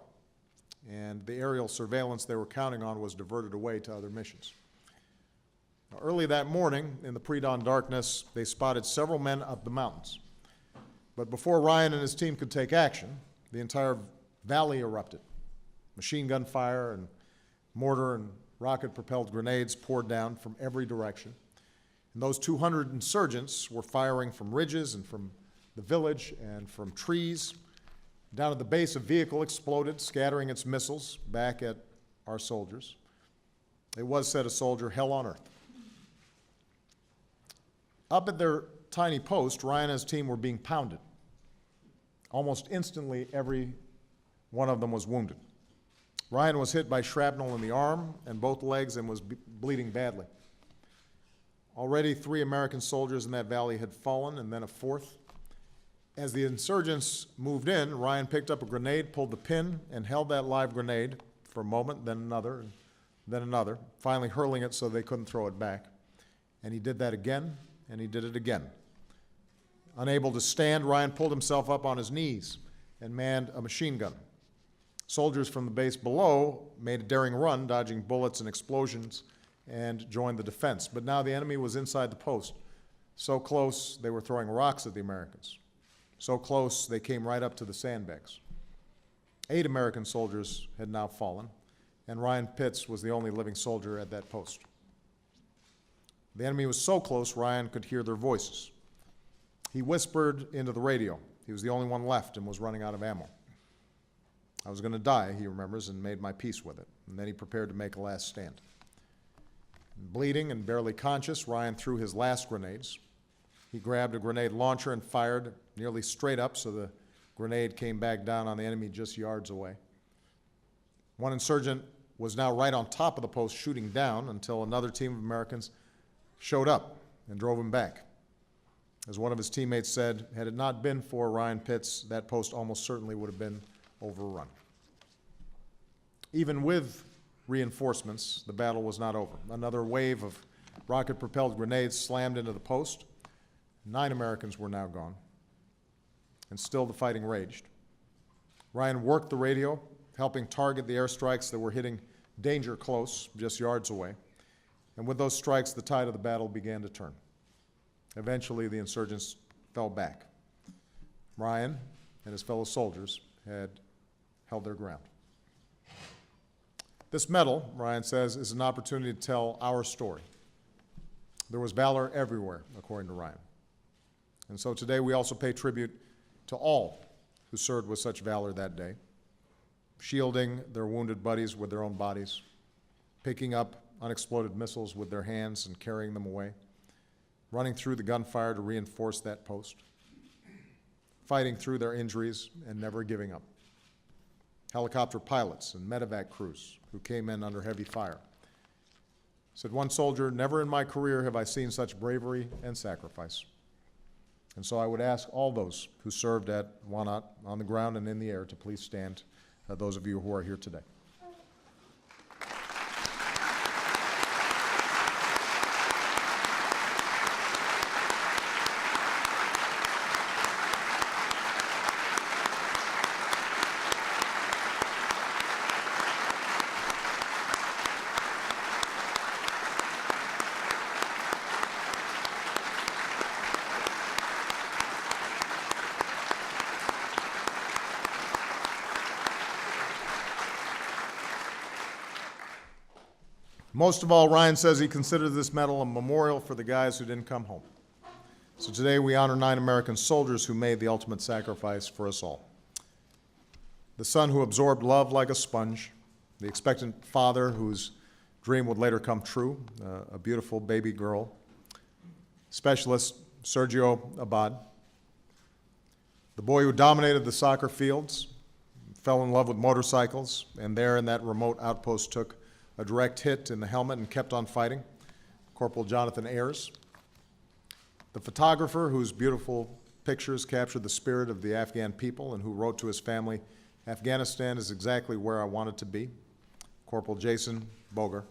and the aerial surveillance they were counting on was diverted away to other missions. Now, early that morning, in the pre-dawn darkness, they spotted several men up the mountains. But before Ryan and his team could take action, the entire valley erupted. Machine gun fire and mortar and rocket-propelled grenades poured down from every direction. And those 200 insurgents were firing from ridges and from the village and from trees. Down at the base, a vehicle exploded, scattering its missiles back at our soldiers. It was, said a soldier, hell on earth. Up at their tiny post, Ryan and his team were being pounded. Almost instantly, every one of them was wounded. Ryan was hit by shrapnel in the arm and both legs and was bleeding badly. Already 3 American soldiers in that valley had fallen, and then a 4th. As the insurgents moved in, Ryan picked up a grenade, pulled the pin, and held that live grenade for a moment, then another, and then another, finally hurling it so they couldn't throw it back. And he did that again, and he did it again. Unable to stand, Ryan pulled himself up on his knees and manned a machine gun. Soldiers from the base below made a daring run, dodging bullets and explosions, and joined the defense. But now the enemy was inside the post. So close, they were throwing rocks at the Americans. So close, they came right up to the sandbags. 8 American soldiers had now fallen, and Ryan Pitts was the only living soldier at that post. The enemy was so close, Ryan could hear their voices. He whispered into the radio. He was the only one left and was running out of ammo. I was going to die, he remembers, and made my peace with it. And then he prepared to make a last stand. Bleeding and barely conscious, Ryan threw his last grenades. He grabbed a grenade launcher and fired nearly straight up so the grenade came back down on the enemy just yards away. One insurgent was now right on top of the post shooting down until another team of Americans showed up and drove him back. As one of his teammates said, had it not been for Ryan Pitts, that post almost certainly would have been overrun. Even with reinforcements, the battle was not over. Another wave of rocket-propelled grenades slammed into the post. 9 Americans were now gone, and still the fighting raged. Ryan worked the radio, helping target the airstrikes that were hitting danger close, just yards away. And with those strikes, the tide of the battle began to turn. Eventually, the insurgents fell back. Ryan and his fellow soldiers had held their ground. This medal, Ryan says, is an opportunity to tell our story. There was valor everywhere, according to Ryan. And so today we also pay tribute to all who served with such valor that day, shielding their wounded buddies with their own bodies, picking up unexploded missiles with their hands and carrying them away, running through the gunfire to reinforce that post, fighting through their injuries and never giving up. Helicopter pilots and medevac crews who came in under heavy fire. Said one soldier, "Never in my career have I seen such bravery and sacrifice." And so I would ask all those who served at Wanat on the ground and in the air to please stand, those of you who are here today. Most of all, Ryan says he considers this medal a memorial for the guys who didn't come home. So today we honor 9 American soldiers who made the ultimate sacrifice for us all. The son who absorbed love like a sponge, the expectant father whose dream would later come true, a beautiful baby girl, specialist Sergio Abad, the boy who dominated the soccer fields, fell in love with motorcycles, and there in that remote outpost took a direct hit in the helmet and kept on fighting, Corporal Jonathan Ayers. The photographer whose beautiful pictures captured the spirit of the Afghan people and who wrote to his family, "Afghanistan is exactly where I want it to be," Corporal Jason Boger.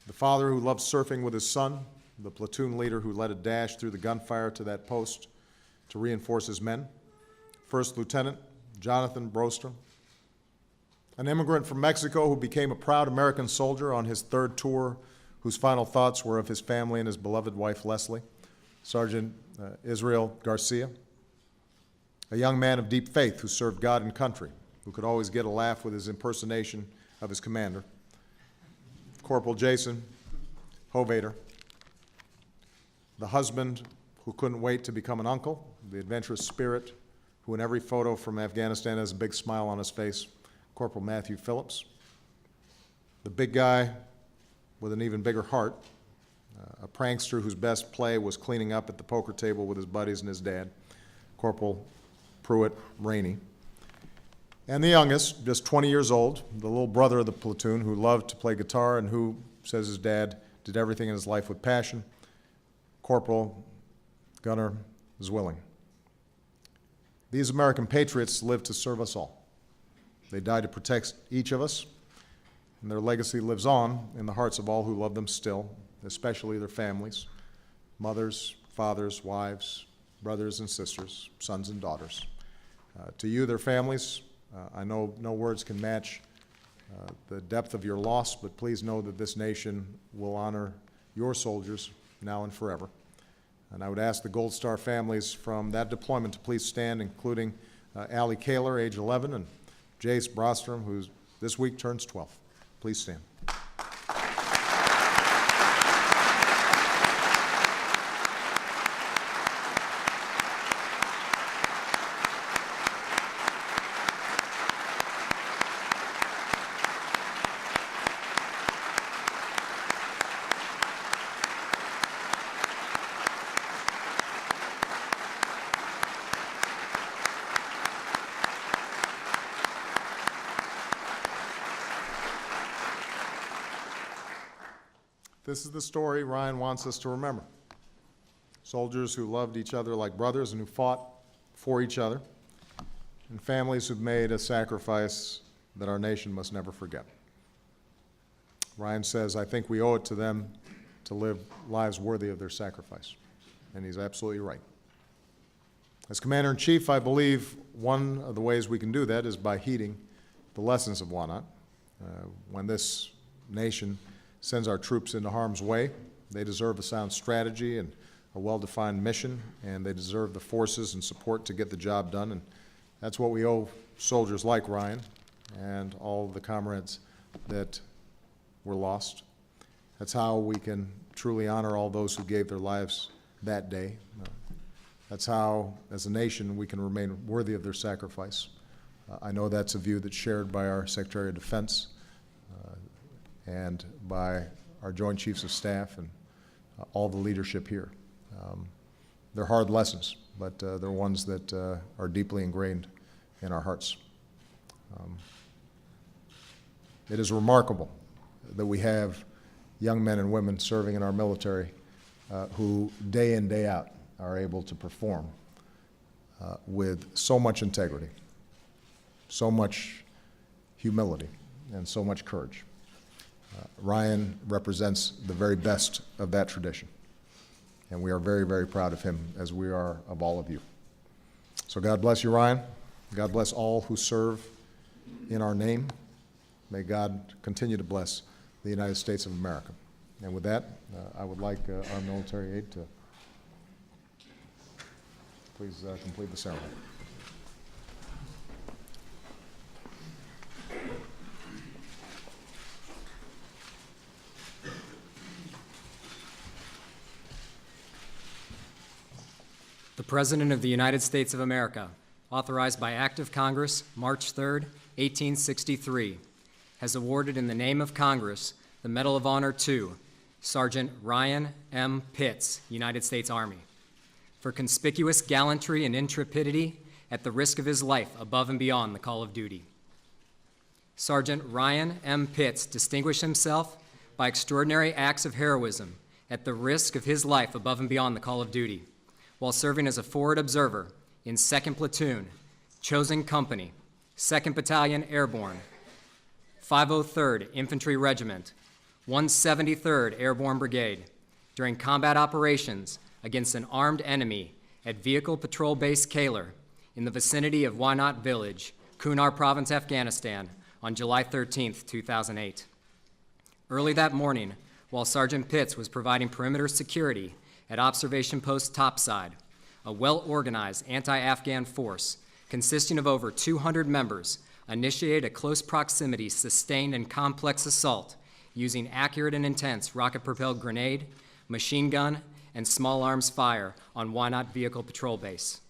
The father who loved surfing with his son, the platoon leader who led a dash through the gunfire to that post to reinforce his men, First Lieutenant Jonathan Brostrom, an immigrant from Mexico who became a proud American soldier on his third tour, whose final thoughts were of his family and his beloved wife, Leslie, Sergeant Israel Garcia, a young man of deep faith who served God and country, who could always get a laugh with his impersonation of his commander, Corporal Jason Hovater, the husband who couldn't wait to become an uncle, the adventurous spirit who in every photo from Afghanistan has a big smile on his face, Corporal Matthew Phillips, the big guy with an even bigger heart, a prankster whose best play was cleaning up at the poker table with his buddies and his dad, Corporal Pruitt Rainey, and the youngest, just 20 years old, the little brother of the platoon who loved to play guitar and who, says his dad, did everything in his life with passion, Corporal Gunnar Zwilling. These American patriots lived to serve us all. They died to protect each of us, and their legacy lives on in the hearts of all who love them still, especially their families, mothers, fathers, wives, brothers and sisters, sons and daughters. To you, their families, I know no words can match the depth of your loss, but please know that this nation will honor your soldiers now and forever. And I would ask the Gold Star families from that deployment to please stand, including Allie Kaler, age 11, and Jace Brostrom, who this week turns 12. Please stand. This is the story Ryan wants us to remember. Soldiers who loved each other like brothers and who fought for each other, and families who've made a sacrifice that our nation must never forget. Ryan says, I think we owe it to them to live lives worthy of their sacrifice, and he's absolutely right. As Commander-in-Chief, I believe one of the ways we can do that is by heeding the lessons of Wanat. When this nation sends our troops into harm's way, they deserve a sound strategy and a well-defined mission, and they deserve the forces and support to get the job done, and that's what we owe soldiers like Ryan and all the comrades that were lost. That's how we can truly honor all those who gave their lives that day. That's how, as a nation, we can remain worthy of their sacrifice. I know that's a view that's shared by our Secretary of Defense and by our Joint Chiefs of Staff and all the leadership here. They're hard lessons, but they're ones that are deeply ingrained in our hearts. It is remarkable that we have young men and women serving in our military who day in, day out are able to perform with so much integrity, so much humility, and so much courage. Ryan represents the very best of that tradition, and we are very, very proud of him, as we are of all of you. So God bless you, Ryan. God bless all who serve in our name. May God continue to bless the United States of America. And with that, I would like our military aide to please complete the ceremony. The President of the United States of America, authorized by Act of Congress, March 3, 1863, has awarded in the name of Congress the Medal of Honor to Sergeant Ryan M. Pitts, United States Army, for conspicuous gallantry and intrepidity at the risk of his life above and beyond the call of duty. Sergeant Ryan M. Pitts distinguished himself by extraordinary acts of heroism at the risk of his life above and beyond the call of duty, while serving as a forward observer in 2nd Platoon, Chosen Company, 2nd Battalion Airborne, 503rd Infantry Regiment, 173rd Airborne Brigade, during combat operations against an armed enemy at Vehicle Patrol Base Kaler in the vicinity of Wanat Village, Kunar Province, Afghanistan, on July 13, 2008. Early that morning, while Sergeant Pitts was providing perimeter security at Observation Post Topside, a well-organized anti-Afghan force consisting of over 200 members initiated a close proximity, sustained, and complex assault using accurate and intense rocket-propelled grenade, machine gun, and small arms fire on Wanat Vehicle Patrol Base.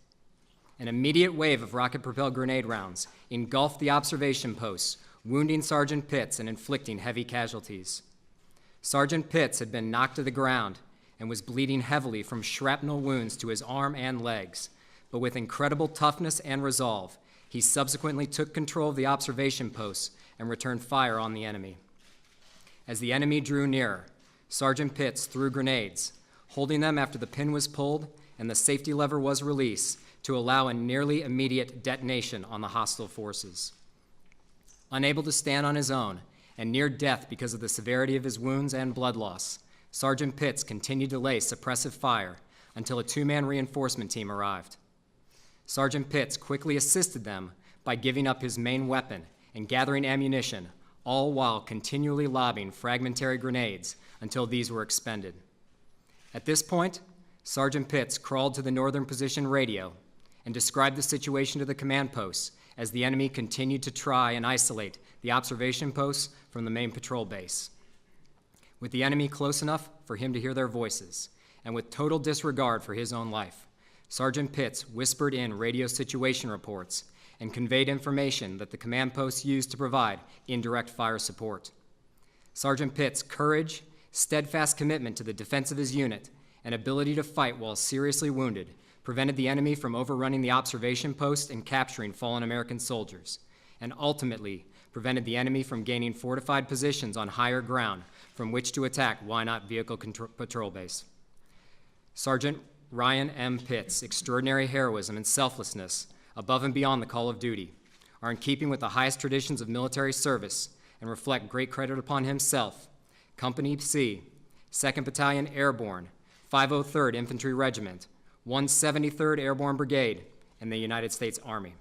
An immediate wave of rocket-propelled grenade rounds engulfed the observation posts, wounding Sergeant Pitts and inflicting heavy casualties. Sergeant Pitts had been knocked to the ground and was bleeding heavily from shrapnel wounds to his arm and legs, but with incredible toughness and resolve, he subsequently took control of the observation posts and returned fire on the enemy. As the enemy drew nearer, Sergeant Pitts threw grenades, holding them after the pin was pulled and the safety lever was released to allow a nearly immediate detonation on the hostile forces. Unable to stand on his own and near death because of the severity of his wounds and blood loss, Sergeant Pitts continued to lay suppressive fire until a two-man reinforcement team arrived. Sergeant Pitts quickly assisted them by giving up his main weapon and gathering ammunition, all while continually lobbing fragmentary grenades until these were expended. At this point, Sergeant Pitts crawled to the northern position radio and described the situation to the command posts as the enemy continued to try and isolate the observation posts from the main patrol base. With the enemy close enough for him to hear their voices, and with total disregard for his own life, Sergeant Pitts whispered in radio situation reports and conveyed information that the command posts used to provide indirect fire support. Sergeant Pitts' courage, steadfast commitment to the defense of his unit, and ability to fight while seriously wounded prevented the enemy from overrunning the observation post and capturing fallen American soldiers, and ultimately prevented the enemy from gaining fortified positions on higher ground from which to attack Wanat Vehicle Patrol Base. Sergeant Ryan M. Pitts' extraordinary heroism and selflessness above and beyond the call of duty are in keeping with the highest traditions of military service and reflect great credit upon himself, Company C, 2nd Battalion Airborne, 503rd Infantry Regiment, 173rd Airborne Brigade, and the United States Army.